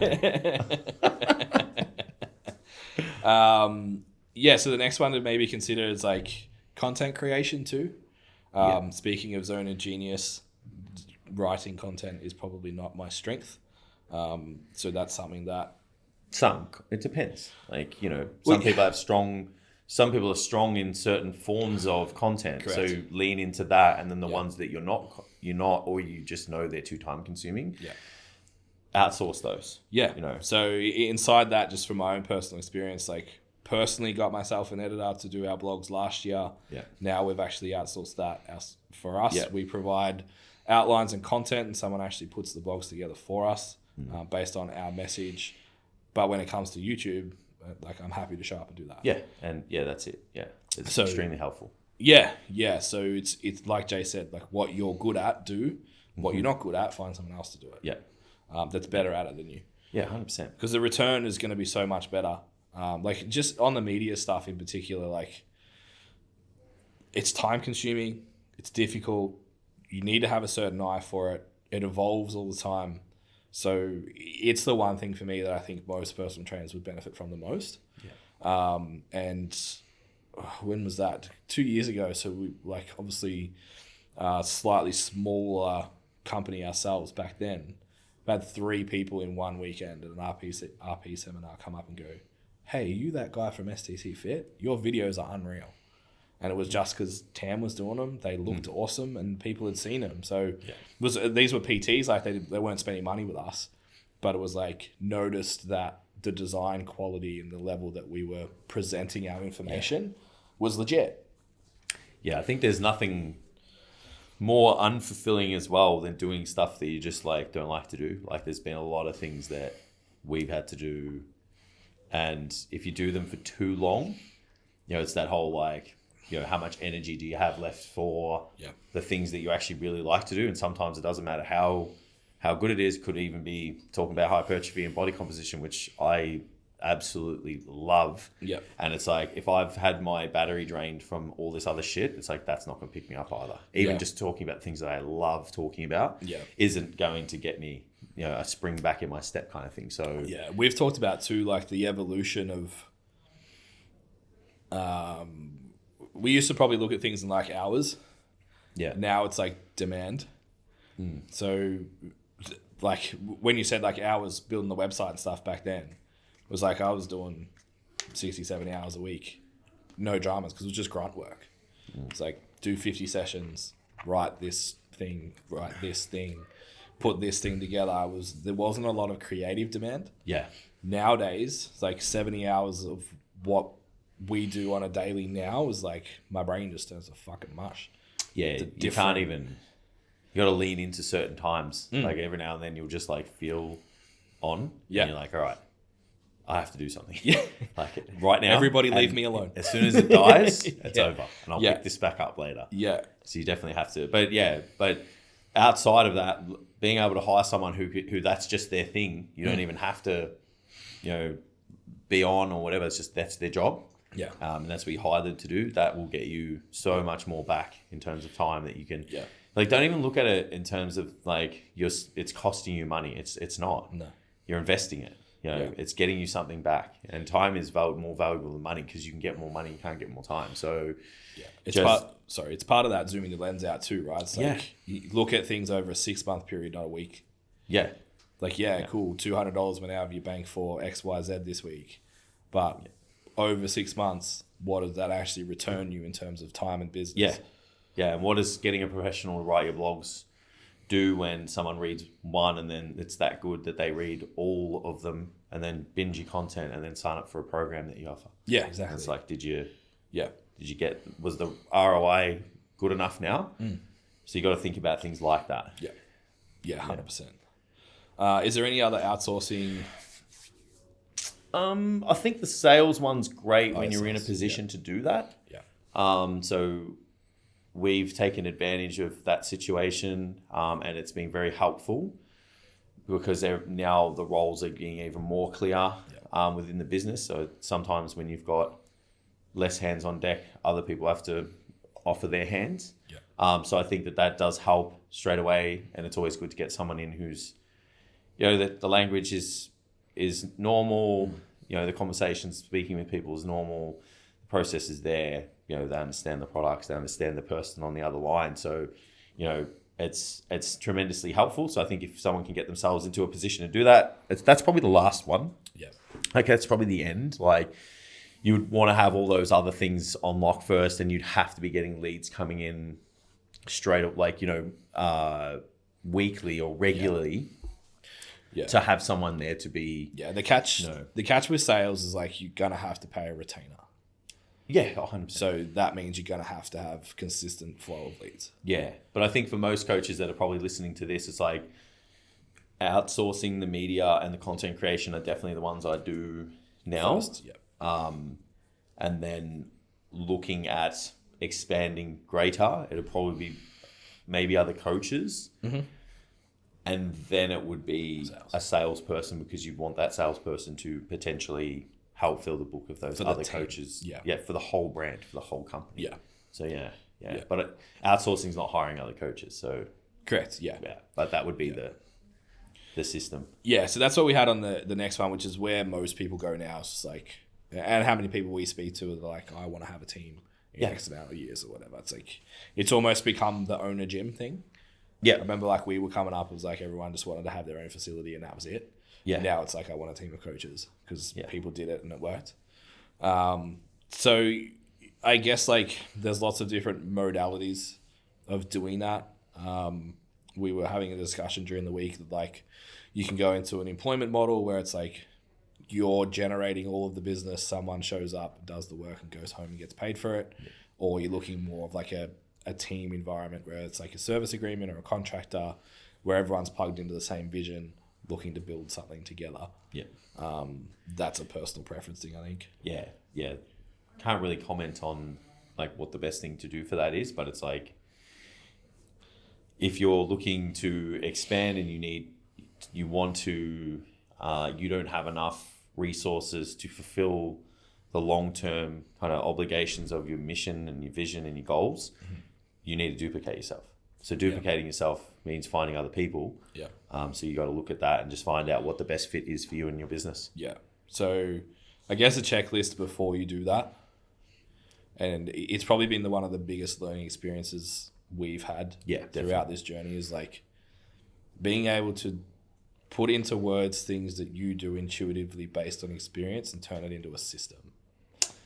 Speaker 3: So the next one to maybe consider is like content creation too. Speaking of zone of genius, writing content is probably not my strength. So that's something that
Speaker 2: it depends. Like, you know, some people are strong in certain forms of content.
Speaker 3: Correct.
Speaker 2: So lean into that, and then the ones that you're not, or you just know they're too time consuming.
Speaker 3: Yeah.
Speaker 2: Outsource those.
Speaker 3: Yeah.
Speaker 2: You know.
Speaker 3: So inside that, just from my own personal experience, like personally got myself an editor to do our blogs last year.
Speaker 2: Yeah.
Speaker 3: Now we've actually outsourced that for us.
Speaker 2: Yeah.
Speaker 3: We provide outlines and content, and someone actually puts the blogs together for us based on our message. But when it comes to YouTube, like I'm happy to show up and do that.
Speaker 2: Yeah. And yeah, that's it. Yeah. It's extremely helpful.
Speaker 3: Yeah. Yeah. So it's like Jay said, like what you're good at, do. What you're not good at, find someone else to do it.
Speaker 2: Yeah.
Speaker 3: That's better at it than you.
Speaker 2: Yeah, 100%.
Speaker 3: Because the return is going to be so much better. Like just on the media stuff in particular, like it's time consuming, it's difficult. You need to have a certain eye for it. It evolves all the time. So it's the one thing for me that I think most personal trainers would benefit from the most. Yeah. And when was that? 2 years ago. So we like obviously slightly smaller company ourselves back then. We had 3 people in one weekend at an RP seminar come up and go, hey, are you that guy from STC Fit? Your videos are unreal. And it was just because Tam was doing them. They looked awesome and people had seen them. So these were PTs, like they weren't spending money with us. But it was like noticed that the design quality and the level that we were presenting our information was legit.
Speaker 2: Yeah, I think there's nothing more unfulfilling as well than doing stuff that you just like don't like to do. Like there's been a lot of things that we've had to do, and if you do them for too long, you know, it's that whole like, you know, how much energy do you have left for the things that you actually really like to do? And sometimes it doesn't matter how how good it is could even be talking about hypertrophy and body composition, which I absolutely love.
Speaker 3: Yeah.
Speaker 2: And it's like, if I've had my battery drained from all this other shit, it's like, that's not going to pick me up either. Even just talking about things that I love talking about isn't going to get me, a spring back in my step kind of thing. So
Speaker 3: yeah, we've talked about too, like the evolution of, we used to probably look at things in like hours.
Speaker 2: Yeah.
Speaker 3: Now it's like demand. So like when you said like hours building the website and stuff back then, it was like I was doing 60, 70 hours a week, no dramas, because it was just grunt work. It's like do 50 sessions, write this thing, put this thing together. There wasn't a lot of creative demand.
Speaker 2: Yeah.
Speaker 3: Nowadays, it's like 70 hours of what we do on a daily now is like my brain just turns to fucking mush.
Speaker 2: Yeah, you can't even... You got to lean into certain times. Like every now and then you'll just like feel on.
Speaker 3: Yeah.
Speaker 2: And you're like, all right, I have to do something. Yeah. Like right now.
Speaker 3: Everybody leave me alone.
Speaker 2: As soon as it dies, it's over. And I'll pick this back up later.
Speaker 3: Yeah.
Speaker 2: So you definitely have to. But outside of that, being able to hire someone who that's just their thing, you don't even have to, be on or whatever. It's just, that's their job.
Speaker 3: Yeah.
Speaker 2: And that's what you hire them to do. That will get you so much more back in terms of time that you can...
Speaker 3: Yeah.
Speaker 2: Like, don't even look at it in terms of like it's costing you money. It's not.
Speaker 3: No.
Speaker 2: You're investing it. It's getting you something back. And time is more valuable than money, because you can get more money, you can't get more time. So
Speaker 3: it's part of that zooming the lens out too, right? It's like you look at things over a 6-month period, not a week.
Speaker 2: Yeah.
Speaker 3: Like, cool, $200 went out of your bank for XYZ this week. But over 6 months, what does that actually return you in terms of time and business?
Speaker 2: Yeah. Yeah, and what does getting a professional to write your blogs do when someone reads one and then it's that good that they read all of them and then binge your content and then sign up for a program that you offer?
Speaker 3: Yeah, exactly.
Speaker 2: And it's like, was the ROI good enough now? So you got to think about things like that.
Speaker 3: Yeah. Yeah, 100%. Is there any other outsourcing?
Speaker 2: I think the sales one's great when you're in a position to do that.
Speaker 3: Yeah.
Speaker 2: So we've taken advantage of that situation, and it's been very helpful because now the roles are getting even more clear within the business. So sometimes when you've got less hands on deck, other people have to offer their hands. Yeah. So I think that does help straight away, and it's always good to get someone in who's, that the language is normal. The conversation, speaking with people is normal. The process is there. They understand the products, they understand the person on the other line. So, it's tremendously helpful. So I think if someone can get themselves into a position to do that, that's probably the last one.
Speaker 3: Yeah.
Speaker 2: Like that's probably the end. Like you would want to have all those other things on lock first, and you'd have to be getting leads coming in straight up, like, weekly or regularly. Yeah. To have someone there to be...
Speaker 3: Yeah, the catch with sales is like you're going to have to pay a retainer.
Speaker 2: Yeah, 100%.
Speaker 3: So that means you're going to have consistent flow of leads.
Speaker 2: Yeah, but I think for most coaches that are probably listening to this, it's like outsourcing the media and the content creation are definitely the ones I do now.
Speaker 3: First, yeah.
Speaker 2: And then looking at expanding greater, it'll probably be maybe other coaches. Mm-hmm. And then it would be a salesperson, because you want that salesperson to potentially help fill the book of those other coaches. Yeah, for the whole brand, for the whole company.
Speaker 3: Yeah.
Speaker 2: So yeah. But outsourcing is not hiring other coaches. So
Speaker 3: correct. Yeah.
Speaker 2: But that would be the system.
Speaker 3: Yeah. So that's what we had on the next one, which is where most people go now. It's just like, and how many people we speak to are like, I want to have a team in X amount of years or whatever. It's like, it's almost become the owner gym thing. Yeah. I remember like we were coming up, it was like everyone just wanted to have their own facility and that was it. Yeah. Now it's like I want a team of coaches because people did it and it worked. So I guess like there's lots of different modalities of doing that. We were having a discussion during the week that like you can go into an employment model where it's like you're generating all of the business, someone shows up, does the work and goes home and gets paid for it. Yeah. Or you're looking more of like a team environment where it's like a service agreement or a contractor where everyone's plugged into the same vision, looking to build something together. Yeah. That's a personal preference thing, I think.
Speaker 2: Yeah. Can't really comment on like what the best thing to do for that is, but it's like if you're looking to expand and you don't have enough resources to fulfill the long-term kind of obligations of your mission and your vision and your goals, you need to duplicate yourself. So duplicating yourself means finding other people.
Speaker 3: Yeah.
Speaker 2: So you got to look at that and just find out what the best fit is for you and your business.
Speaker 3: Yeah. So I guess a checklist before you do that. And it's probably been one of the biggest learning experiences we've had throughout this journey is like being able to put into words things that you do intuitively based on experience and turn it into a system.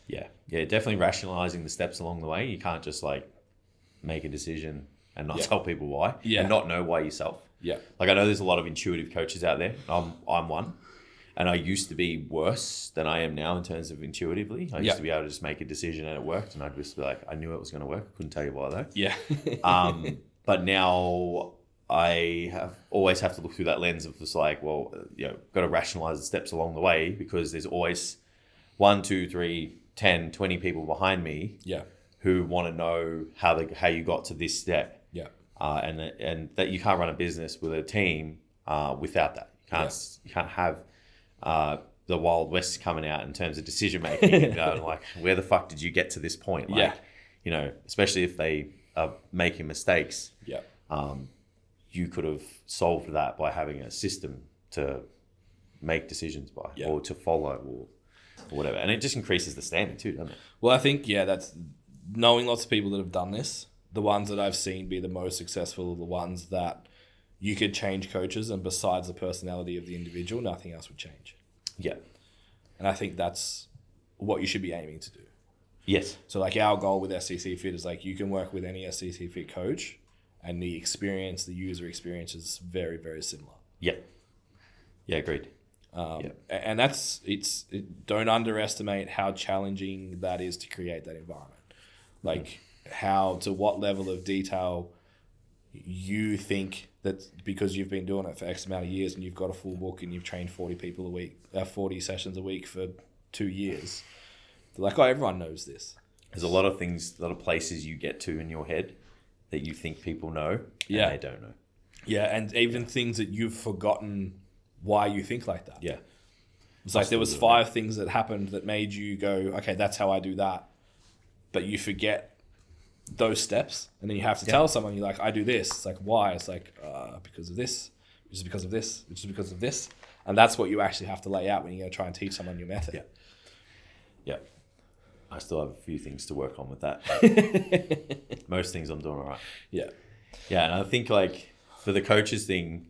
Speaker 2: Yeah. Yeah. Definitely rationalizing the steps along the way. You can't just like make a decision and not tell people why and not know why yourself.
Speaker 3: Yeah.
Speaker 2: Like I know there's a lot of intuitive coaches out there. I'm one. And I used to be worse than I am now in terms of intuitively. I used to be able to just make a decision and it worked. And I'd just be like, I knew it was going to work. Couldn't tell you why though.
Speaker 3: Yeah.
Speaker 2: But now I always have to look through that lens of just like, well, got to rationalize the steps along the way because there's always 1, 2, 3, 10, 20 people behind me who want to know how you got to this step.
Speaker 3: Yeah.
Speaker 2: And that you can't run a business with a team without that. You can't have the Wild West coming out in terms of decision making and going like, where the fuck did you get to this point? Like, especially if they are making mistakes.
Speaker 3: Yeah.
Speaker 2: You could have solved that by having a system to make decisions by or to follow or whatever. And it just increases the standard too, doesn't it?
Speaker 3: Well, I think, that's knowing lots of people that have done this, the ones that I've seen be the most successful are the ones that you could change coaches and besides the personality of the individual, nothing else would change.
Speaker 2: Yeah.
Speaker 3: And I think that's what you should be aiming to do.
Speaker 2: Yes.
Speaker 3: So like our goal with SCC Fit is like you can work with any SCC Fit coach and the user experience is very, very similar.
Speaker 2: Yeah. Yeah, agreed.
Speaker 3: And don't underestimate how challenging that is to create that environment. Like to what level of detail you think that because you've been doing it for X amount of years and you've got a full book and you've trained 40 people a week, 40 sessions a week for 2 years. They're like, everyone knows this.
Speaker 2: There's a lot of things, a lot of places you get to in your head that you think people know and they don't know.
Speaker 3: Yeah, and even things that you've forgotten why you think like that.
Speaker 2: Yeah.
Speaker 3: It's like there was 5 things that happened that made you go, okay, that's how I do that. But you forget those steps and then you have to tell someone, you're like, I do this. It's like, why? It's like, because of this, which is because of this, which is because of this. And that's what you actually have to lay out when you're going to try and teach someone your method.
Speaker 2: Yeah. Yeah. I still have a few things to work on with that. Most things I'm doing all right.
Speaker 3: Yeah.
Speaker 2: Yeah. And I think like for the coaches thing,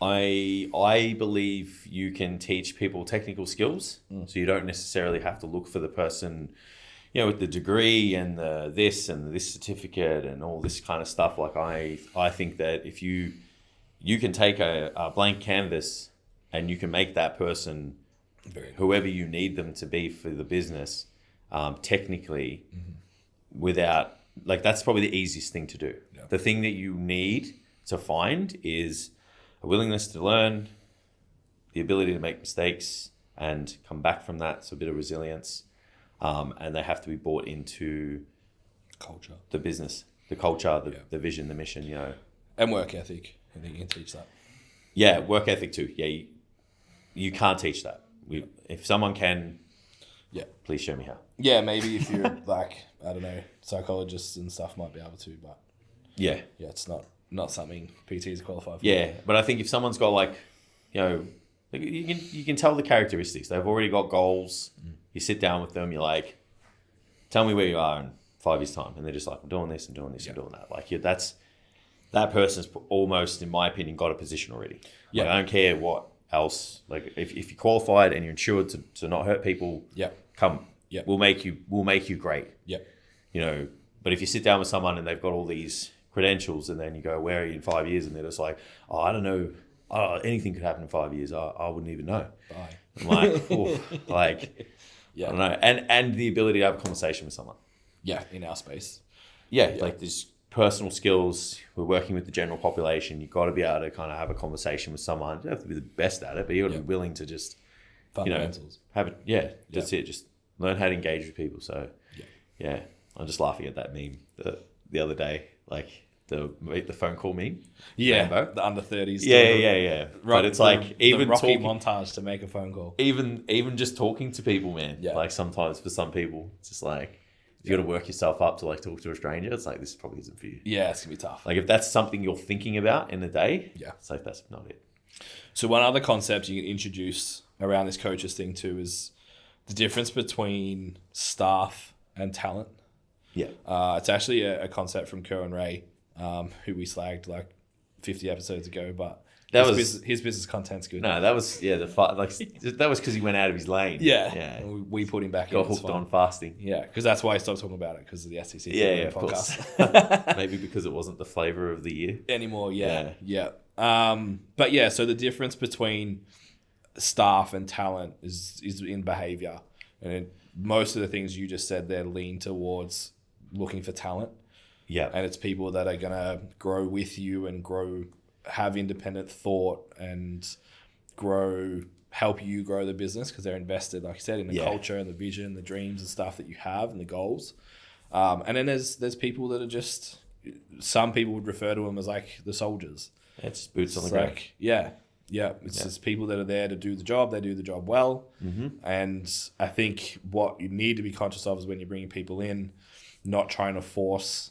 Speaker 2: I believe you can teach people technical skills. So you don't necessarily have to look for the person, with the degree and the this and this certificate and all this kind of stuff. Like I think that if you can take a blank canvas and you can make that person whoever you need them to be for the business, technically, without that's probably the easiest thing to do. Yeah. The thing that you need to find is a willingness to learn, the ability to make mistakes and come back from that. So a bit of resilience. And they have to be brought into
Speaker 3: culture,
Speaker 2: the business, the culture, the vision, the mission,
Speaker 3: And work ethic. I think you can teach that.
Speaker 2: Yeah, work ethic too. Yeah, you can't teach that. If someone can, please show me how.
Speaker 3: Yeah, maybe if you're I don't know, psychologists and stuff might be able to, but it's not something PTs qualify for.
Speaker 2: Yeah, but I think if someone's got you can tell the characteristics. They've already got goals. You sit down with them. You're like, tell me where you are in 5 years' time, and they're just like, I'm doing this and doing this and doing that. That person's almost, in my opinion, got a position already. Yeah, I don't care what else. Like if you're qualified and you're insured to not hurt people, come. Yeah, we'll make you great. Yeah, But if you sit down with someone and they've got all these credentials, and then you go, where are you in 5 years? And they're just like, I don't know. Anything could happen in 5 years. I wouldn't even know.
Speaker 3: Bye.
Speaker 2: I'm like, I don't know. And the ability to have a conversation with someone.
Speaker 3: Yeah, in our space.
Speaker 2: Yeah, like there's personal skills. We're working with the general population. You've got to be able to kind of have a conversation with someone. You don't have to be the best at it, but you've got to be willing to just,
Speaker 3: fundamentals.
Speaker 2: Have it. That's it. Just learn how to engage with people. So, I'm just laughing at that meme the other day. Like the phone call meme.
Speaker 3: Yeah,
Speaker 2: Rambo.
Speaker 3: the under 30s.
Speaker 2: Yeah. But it's like even
Speaker 3: the Rocky
Speaker 2: talking,
Speaker 3: montage to make a phone call.
Speaker 2: even just talking to people, man.
Speaker 3: Yeah.
Speaker 2: Like sometimes for some people, it's just like if you got to work yourself up to like talk to a stranger, it's like this probably isn't for you.
Speaker 3: Yeah, it's gonna be tough.
Speaker 2: Like if that's something you're thinking about in the day,
Speaker 3: Yeah.
Speaker 2: it's like that's not it.
Speaker 3: So one other concept you can introduce around this coaches thing too is the difference between staff and talent.
Speaker 2: Yeah.
Speaker 3: It's actually a concept from Kerr and Ray, who we slagged like 50 episodes ago, but his business content's good.
Speaker 2: No, that was that was because he went out of his lane.
Speaker 3: Yeah.
Speaker 2: And
Speaker 3: We put him back in.
Speaker 2: got hooked on fasting.
Speaker 3: Yeah, because that's why he stopped talking about it, because of the SEC
Speaker 2: Of
Speaker 3: podcast.
Speaker 2: course. Maybe because it wasn't the flavor of the year
Speaker 3: Anymore, yeah. But yeah, so the difference between staff and talent is in behavior. And most of the things you just said there lean towards looking for talent.
Speaker 2: Yeah.
Speaker 3: And it's people that are going to grow with you and have independent thought and help you grow the business, because they're invested, like I said, in the culture and the vision, the dreams and stuff that you have and the goals. And then there's people that are just, some people would refer to them as like the soldiers.
Speaker 2: It's boots on the ground.
Speaker 3: Like, it's just people that are there to do the job. They do the job well. Mm-hmm. And I think what you need to be conscious of is when you're bringing people in, not trying to force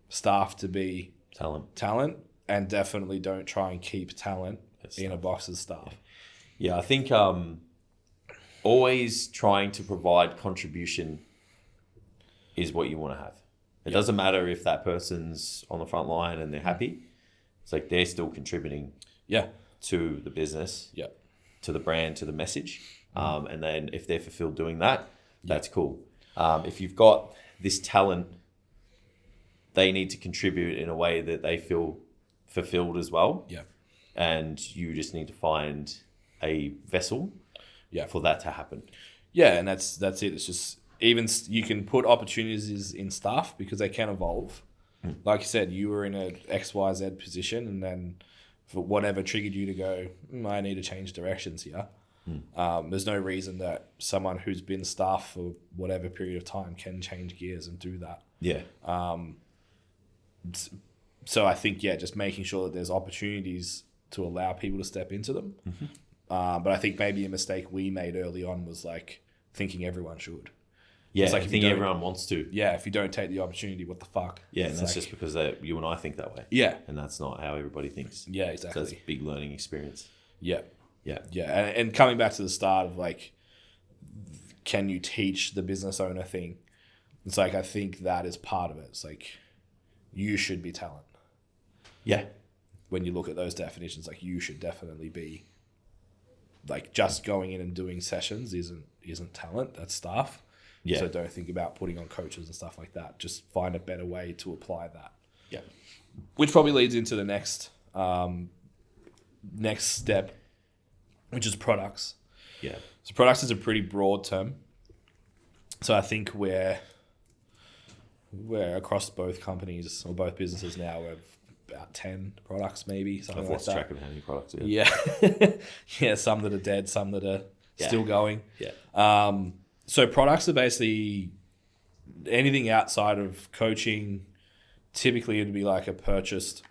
Speaker 3: staff to be talent, and definitely don't try and keep talent in a box as staff.
Speaker 2: Yeah, I think always trying to provide contribution is what you want to have. It doesn't matter if that person's on the front line and they're happy. It's like they're still contributing to the business, to the brand, to the message. And then if they're fulfilled doing that, that's cool. If you've got this talent, they need to contribute in a way that they feel fulfilled as well. Yeah. And you just need to find a vessel for that to happen. Yeah, and that's it. It's just, even you can put opportunities in staff because they can evolve. Like you said, you were in a XYZ position, and then for whatever triggered you to go, I need to change directions here. There's no reason that someone who's been staff for whatever period of time can change gears and do that. Yeah. So I think, just making sure that there's opportunities to allow people to step into them. But I think maybe a mistake we made early on was like thinking everyone should. Yeah, it's like I think everyone wants to. Yeah, if you don't take the opportunity, what the fuck? Yeah, and that's just because you and I think that way. Yeah. And that's not how everybody thinks. Yeah, exactly. So that's a big learning experience. Yeah. Yeah. Yeah. And coming back to the start of like, can you teach the business owner thing? It's like, I think that is part of it. It's like, you should be talent. Yeah. When you look at those definitions, like you should definitely be, like just going in and doing sessions isn't talent, that's staff. Yeah. So don't think about putting on coaches and stuff like that. Just find a better way to apply that. Yeah. Which probably leads into the next step, which is products. Yeah. So products is a pretty broad term. So I think we're across both companies or both businesses now. We're about 10 products, maybe something like that. I've lost track of how many products. Yeah. Yeah. Some that are dead, some that are still going. Yeah. So products are basically anything outside of coaching. Typically, it'd be like a purchased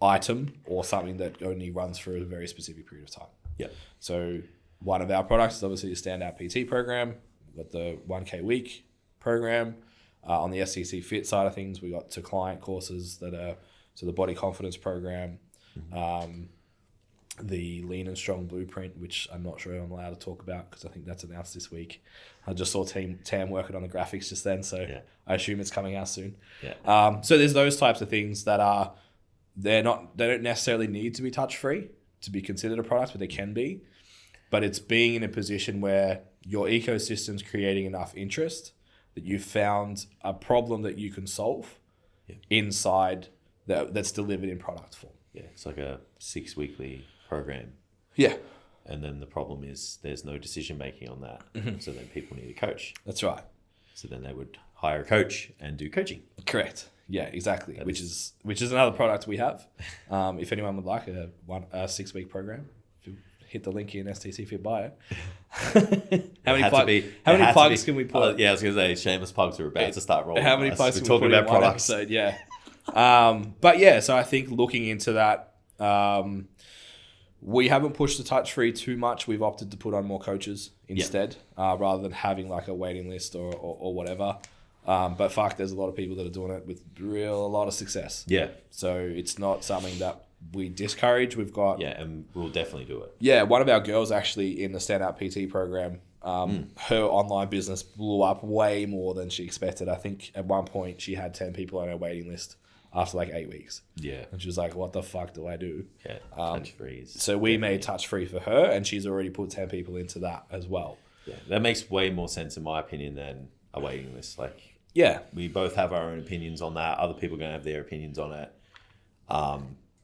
Speaker 2: item or something that only runs for a very specific period of time. Yeah. So one of our products is obviously the Standout PT program. We've got the 1K week program. On the SEC Fit side of things, we got to client courses that are the body confidence program. The Lean and Strong Blueprint, which I'm not sure I'm allowed to talk about because I think that's announced this week. I just saw Tam working on the graphics just then, so I assume it's coming out soon. Yeah. So there's those types of things that they don't necessarily need to be touch free to be considered a product, but they can be. But it's being in a position where your ecosystem's creating enough interest that you've found a problem that you can solve inside that's delivered in product form. Yeah, it's like a 6-weekly program. Yeah. And then the problem is there's no decision making on that. Mm-hmm. So then people need a coach. That's right. So then they would hire a coach and do coaching. Correct. Yeah, exactly. Which is another product we have. If anyone would like a 6-week program, if you hit the link in STC Fit bio. How many plugs can we put? I was going to say shameless plugs are about to start rolling. How many plugs can we put in one episode? Yeah.
Speaker 3: But yeah, so I think looking into that, we haven't pushed the touch free too much. We've opted to put on more coaches instead, rather than having like a waiting list or whatever. But fuck, there's a lot of people that are doing it with a lot of success.
Speaker 2: Yeah.
Speaker 3: So it's not something that we discourage. We've got...
Speaker 2: Yeah, and we'll definitely do it.
Speaker 3: Yeah, one of our girls actually in the Standout PT program, her online business blew up way more than she expected. I think at one point she had 10 people on her waiting list after like 8 weeks.
Speaker 2: Yeah.
Speaker 3: And she was like, what the fuck do I do?
Speaker 2: Yeah, touch free.
Speaker 3: So we made touch free for her, and she's already put 10 people into that as well.
Speaker 2: Yeah, that makes way more sense in my opinion than a waiting list. Like,
Speaker 3: yeah,
Speaker 2: we both have our own opinions on that. Other people are going to have their opinions on it.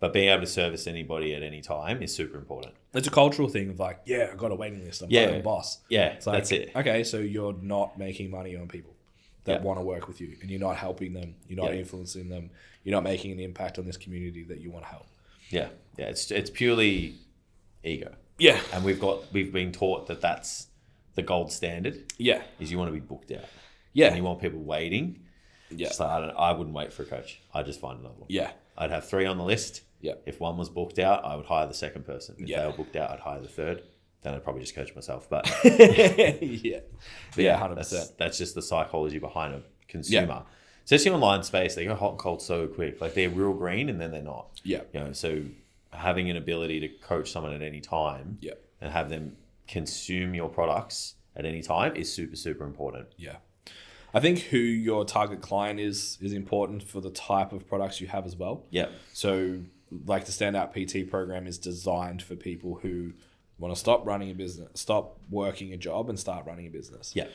Speaker 2: But being able to service anybody at any time is super important.
Speaker 3: It's a cultural thing of like, yeah, I got a waiting list. I'm fucking boss.
Speaker 2: Yeah,
Speaker 3: it's like,
Speaker 2: that's it.
Speaker 3: Okay, so you're not making money on people that want to work with you, and you're not helping them. You're not influencing them. You're not making an impact on this community that you want to help.
Speaker 2: Yeah, yeah. It's purely ego.
Speaker 3: Yeah,
Speaker 2: and we've been taught that that's the gold standard.
Speaker 3: Yeah,
Speaker 2: is you want to be booked out.
Speaker 3: Yeah,
Speaker 2: and you want people waiting. Yeah, just like, I wouldn't wait for a coach. I'd just find another one.
Speaker 3: Yeah,
Speaker 2: I'd have 3 on the list.
Speaker 3: Yeah,
Speaker 2: if one was booked out, I would hire the second person. If
Speaker 3: they
Speaker 2: were booked out, I'd hire the third. Then I'd probably just coach myself. But
Speaker 3: yeah, 100%.
Speaker 2: That's just the psychology behind a consumer. Yeah. Especially online space, they go hot and cold so quick. Like they're real green and then they're not.
Speaker 3: Yeah.
Speaker 2: So having an ability to coach someone at any time and have them consume your products at any time is super, super important.
Speaker 3: Yeah. I think who your target client is important for the type of products you have as well.
Speaker 2: Yeah.
Speaker 3: So like the Standout PT program is designed for people who want to stop running a business, stop working a job and start running a business.
Speaker 2: Yeah.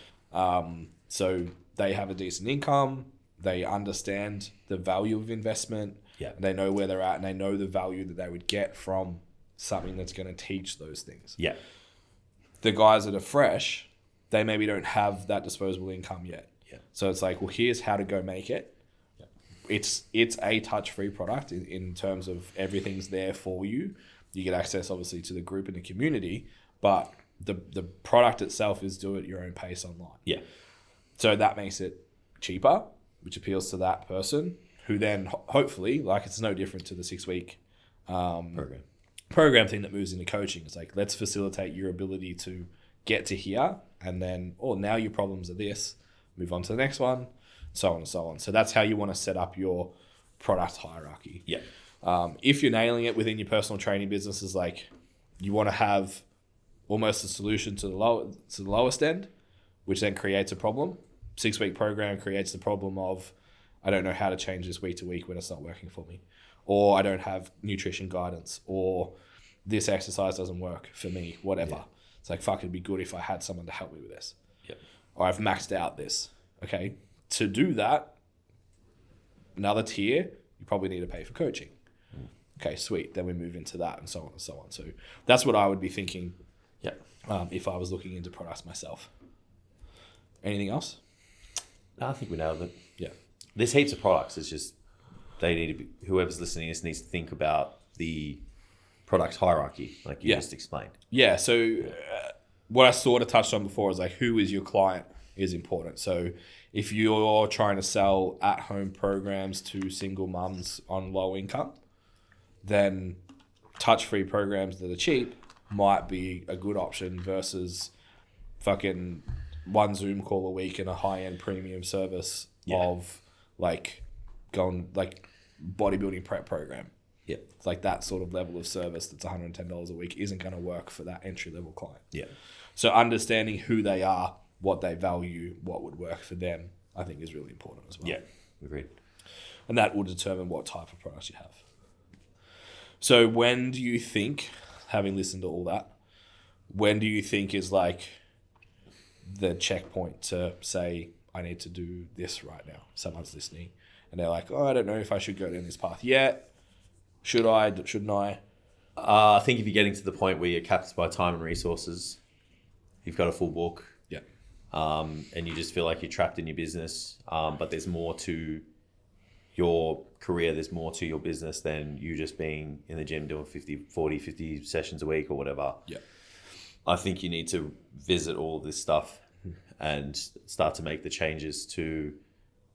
Speaker 3: So they have a decent income. They understand the value of investment.
Speaker 2: Yeah.
Speaker 3: They know where they're at and they know the value that they would get from something that's going to teach those things.
Speaker 2: Yeah.
Speaker 3: The guys that are fresh, they maybe don't have that disposable income yet.
Speaker 2: Yeah.
Speaker 3: So it's like, well, here's how to go make it. Yeah. It's a touch-free product in terms of everything's there for you. You get access, obviously, to the group and the community, but the product itself is do it at your own pace online.
Speaker 2: Yeah.
Speaker 3: So that makes it cheaper, which appeals to that person who then hopefully, like it's no different to the 6-week program thing that moves into coaching. It's like, let's facilitate your ability to get to here and then, now your problems are this, move on to the next one, so on and so on. So that's how you want to set up your product hierarchy.
Speaker 2: Yeah.
Speaker 3: If you're nailing it within your personal training business, is like you want to have almost a solution to the lowest end, which then creates a problem. 6-week program creates the problem of, I don't know how to change this week to week when it's not working for me, or I don't have nutrition guidance, or this exercise doesn't work for me, whatever. Yeah. It's like, fuck, it'd be good if I had someone to help me with this.
Speaker 2: Yeah.
Speaker 3: Or I've maxed out this. Okay. To do that, another tier, you probably need to pay for coaching. Okay, sweet. Then we move into that and so on and so on. So that's what I would be thinking.
Speaker 2: Yeah.
Speaker 3: If I was looking into products myself. Anything else?
Speaker 2: No, I think we nailed it.
Speaker 3: Yeah.
Speaker 2: There's heaps of products. It's just they need to be, whoever's listening just needs to think about the product hierarchy, like you just explained.
Speaker 3: Yeah. So what I sort of touched on before is like, who is your client is important. So if you're trying to sell at-home programs to single mums on low income, then touch-free programs that are cheap might be a good option versus fucking one Zoom call a week and a high-end premium service of like going like bodybuilding prep program.
Speaker 2: Yeah.
Speaker 3: It's like that sort of level of service that's $110 a week isn't going to work for that entry-level client.
Speaker 2: Yeah.
Speaker 3: So understanding who they are, what they value, what would work for them, I think is really important as well.
Speaker 2: Yeah, agreed.
Speaker 3: And that will determine what type of products you have. So when do you think, having listened to all that, when do you think is like the checkpoint to say, I need to do this right now? Someone's listening and they're like, I don't know if I should go down this path yet. Should I? Shouldn't I?
Speaker 2: I think if you're getting to the point where you're capped by time and resources, you've got a full book.
Speaker 3: Yeah.
Speaker 2: And you just feel like you're trapped in your business, but there's more to your career, there's more to your business than you just being in the gym doing 50 sessions a week or whatever.
Speaker 3: Yeah.
Speaker 2: I think you need to visit all of this stuff and start to make the changes to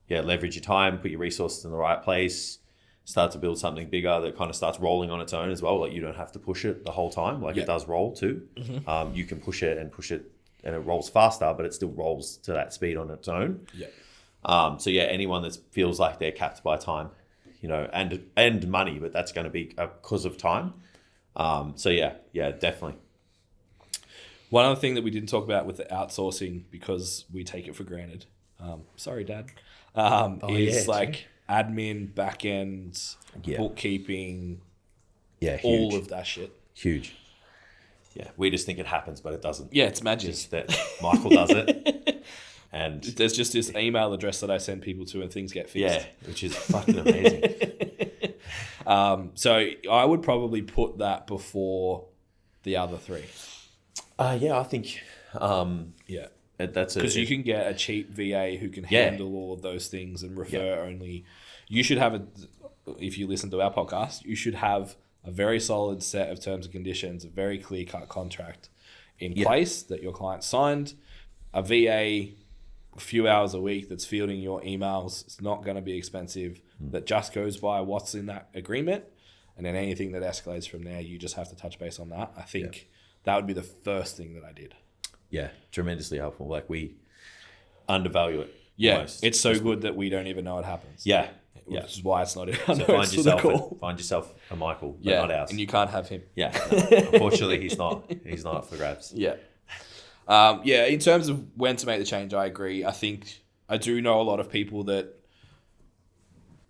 Speaker 2: leverage your time, put your resources in the right place, start to build something bigger that kind of starts rolling on its own as well. Like you don't have to push it the whole time. Like it does roll too. You can push it and it rolls faster, but it still rolls to that speed on its own. So anyone that feels like they're capped by time, and money, but that's going to be because of time. Definitely.
Speaker 3: One other thing that we didn't talk about with the outsourcing, because we take it for granted. Sorry, Dad. Is like admin, back end, bookkeeping, all of that shit.
Speaker 2: Huge. Yeah, we just think it happens, but it doesn't.
Speaker 3: Yeah, it's magic.
Speaker 2: Just that Michael does it. And
Speaker 3: there's just this email address that I send people to and things get fixed.
Speaker 2: Yeah, which is fucking amazing.
Speaker 3: So I would probably put that before the other three.
Speaker 2: I think that's
Speaker 3: because you can get a cheap VA who can handle all of those things and refer only. You should have if you listen to our podcast, you should have a very solid set of terms and conditions, a very clear-cut contract in place that your client signed. A VA, a few hours a week that's fielding your emails. It's not going to be expensive. That just goes by what's in that agreement. And then anything that escalates from there, you just have to touch base on that. I think that would be the first thing that I did. Yeah,
Speaker 2: tremendously helpful. Like we undervalue it.
Speaker 3: Yeah,
Speaker 2: almost.
Speaker 3: It's so good that we don't even know it happens.
Speaker 2: Yeah.
Speaker 3: Which is why it's not in
Speaker 2: our notes for the call. Find yourself a Michael, but not ours.
Speaker 3: And you can't have him.
Speaker 2: Yeah. Unfortunately, he's not up for grabs.
Speaker 3: Yeah. In terms of when to make the change, I agree. I think I do know a lot of people that...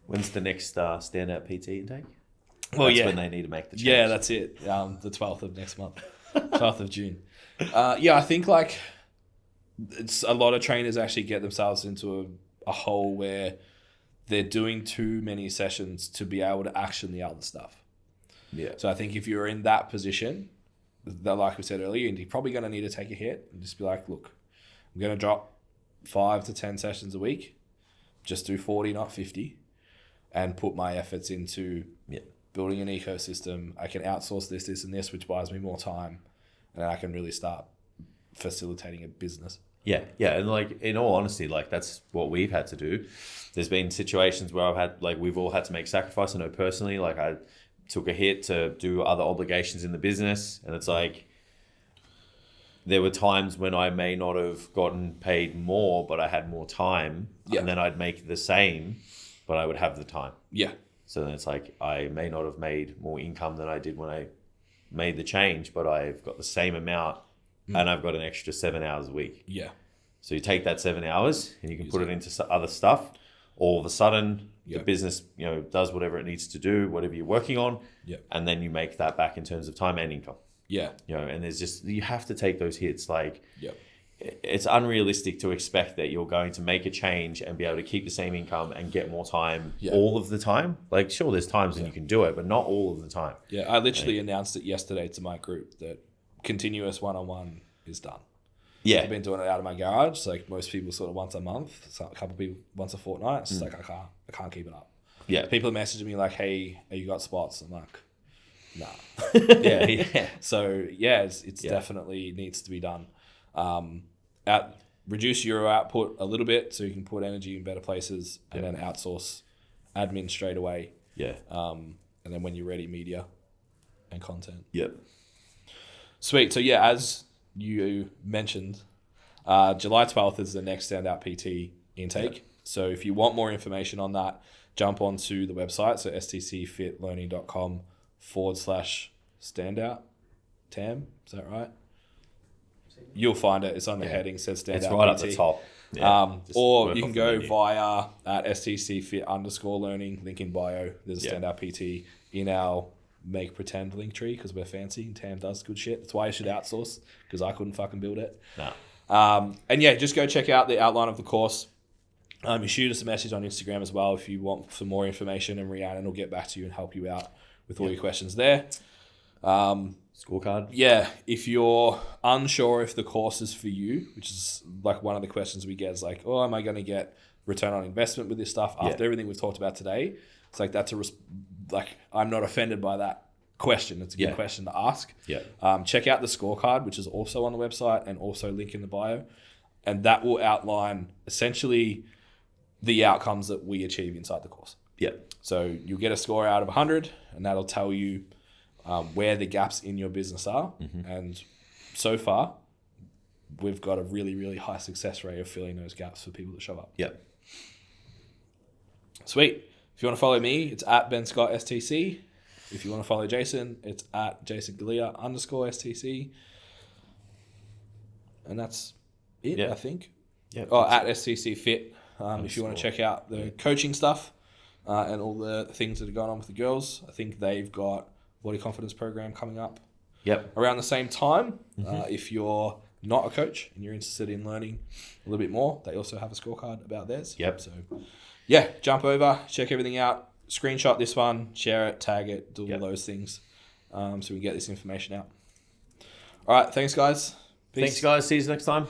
Speaker 2: When's the next standout PT intake?
Speaker 3: Well,
Speaker 2: that's when they need to make the change.
Speaker 3: Yeah, that's it. The 12th of next month. 12th of June. I think it's a lot of trainers actually get themselves into a hole where they're doing too many sessions to be able to action the other stuff.
Speaker 2: Yeah.
Speaker 3: So I think if you're in that position, like we said earlier, you're probably going to need to take a hit and just be like, look, I'm going to drop 5 to 10 sessions a week, just do 40, not 50, and put my efforts into building an ecosystem. I can outsource this, and this, which buys me more time, and I can really start facilitating a business.
Speaker 2: Yeah, and in all honesty, that's what we've had to do. There's been situations where we've all had to make sacrifice. I know personally, I took a hit to do other obligations in the business, and it's there were times when I may not have gotten paid more, but I had more time, and then I'd make the same, but I would have the time.
Speaker 3: Yeah.
Speaker 2: So then it's I may not have made more income than I did when I made the change, but I've got the same amount, and I've got an extra 7 hours a week.
Speaker 3: Yeah.
Speaker 2: So you take that 7 hours and you can put it into other stuff. All of a sudden, the business, does whatever it needs to do, whatever you're working on, and then you make that back in terms of time and income.
Speaker 3: Yeah.
Speaker 2: And there's you have to take those hits. It's unrealistic to expect that you're going to make a change and be able to keep the same income and get more time all of the time. Sure, there's times when you can do it, but not all of the time.
Speaker 3: Yeah, I literally announced it yesterday to my group that continuous one-on-one is done.
Speaker 2: Yeah.
Speaker 3: I've been doing it out of my garage. Most people sort of once a month, so a couple of people once a fortnight. It's just I can't keep it up.
Speaker 2: Yeah. People
Speaker 3: are messaging me hey, have you got spots? I'm like, nah.
Speaker 2: Yeah.
Speaker 3: So it's definitely needs to be done. Reduce your output a little bit so you can put energy in better places, and then outsource admin straight away.
Speaker 2: Yeah.
Speaker 3: And then when you're ready, media and content.
Speaker 2: Yep.
Speaker 3: Sweet. So as you mentioned, July 12th is the next Standout PT intake. Yep. So if you want more information on that, jump onto the website. So stcfitlearning.com/standout. Tam, is that right? You'll find it. It's on the heading. It says Standout.
Speaker 2: It's right
Speaker 3: PT.
Speaker 2: at the top. Yeah,
Speaker 3: or you can go via at stcfit_learning, link in bio. There's a Standout PT in our make pretend link tree because we're fancy and Tam does good shit. That's why you should outsource, because I couldn't fucking build it.
Speaker 2: No.
Speaker 3: And just go check out the outline of the course. You shoot us a message on Instagram as well if you want some more information, and Rhiannon will get back to you and help you out with all your questions there.
Speaker 2: Scorecard.
Speaker 3: Yeah, if you're unsure if the course is for you, which is one of the questions we get is am I going to get return on investment with this stuff after everything we've talked about today? It's that's I'm not offended by that question. It's a good question to ask.
Speaker 2: Yeah.
Speaker 3: Check out the scorecard, which is also on the website and also link in the bio. And that will outline essentially the outcomes that we achieve inside the course.
Speaker 2: Yeah.
Speaker 3: So you'll get a score out of 100, and that'll tell you where the gaps in your business are. And so far, we've got a really, really high success rate of filling those gaps for people that show up.
Speaker 2: Yeah.
Speaker 3: Sweet. If you want to follow me, it's at Ben Scott STC. If you want to follow Jason, it's at Jason Galea _STC. And that's it, I think.
Speaker 2: Yeah.
Speaker 3: Oh, at STC Fit. If you want to check out the coaching stuff and all the things that are going on with the girls, I think they've got body confidence program coming up.
Speaker 2: Yep.
Speaker 3: Around the same time. If you're not a coach and you're interested in learning a little bit more, they also have a scorecard about theirs.
Speaker 2: Yep.
Speaker 3: So, yeah, jump over, check everything out, screenshot this one, share it, tag it, do all those things so we can get this information out. All right, thanks, guys. Peace.
Speaker 2: Thanks, guys. See you next time.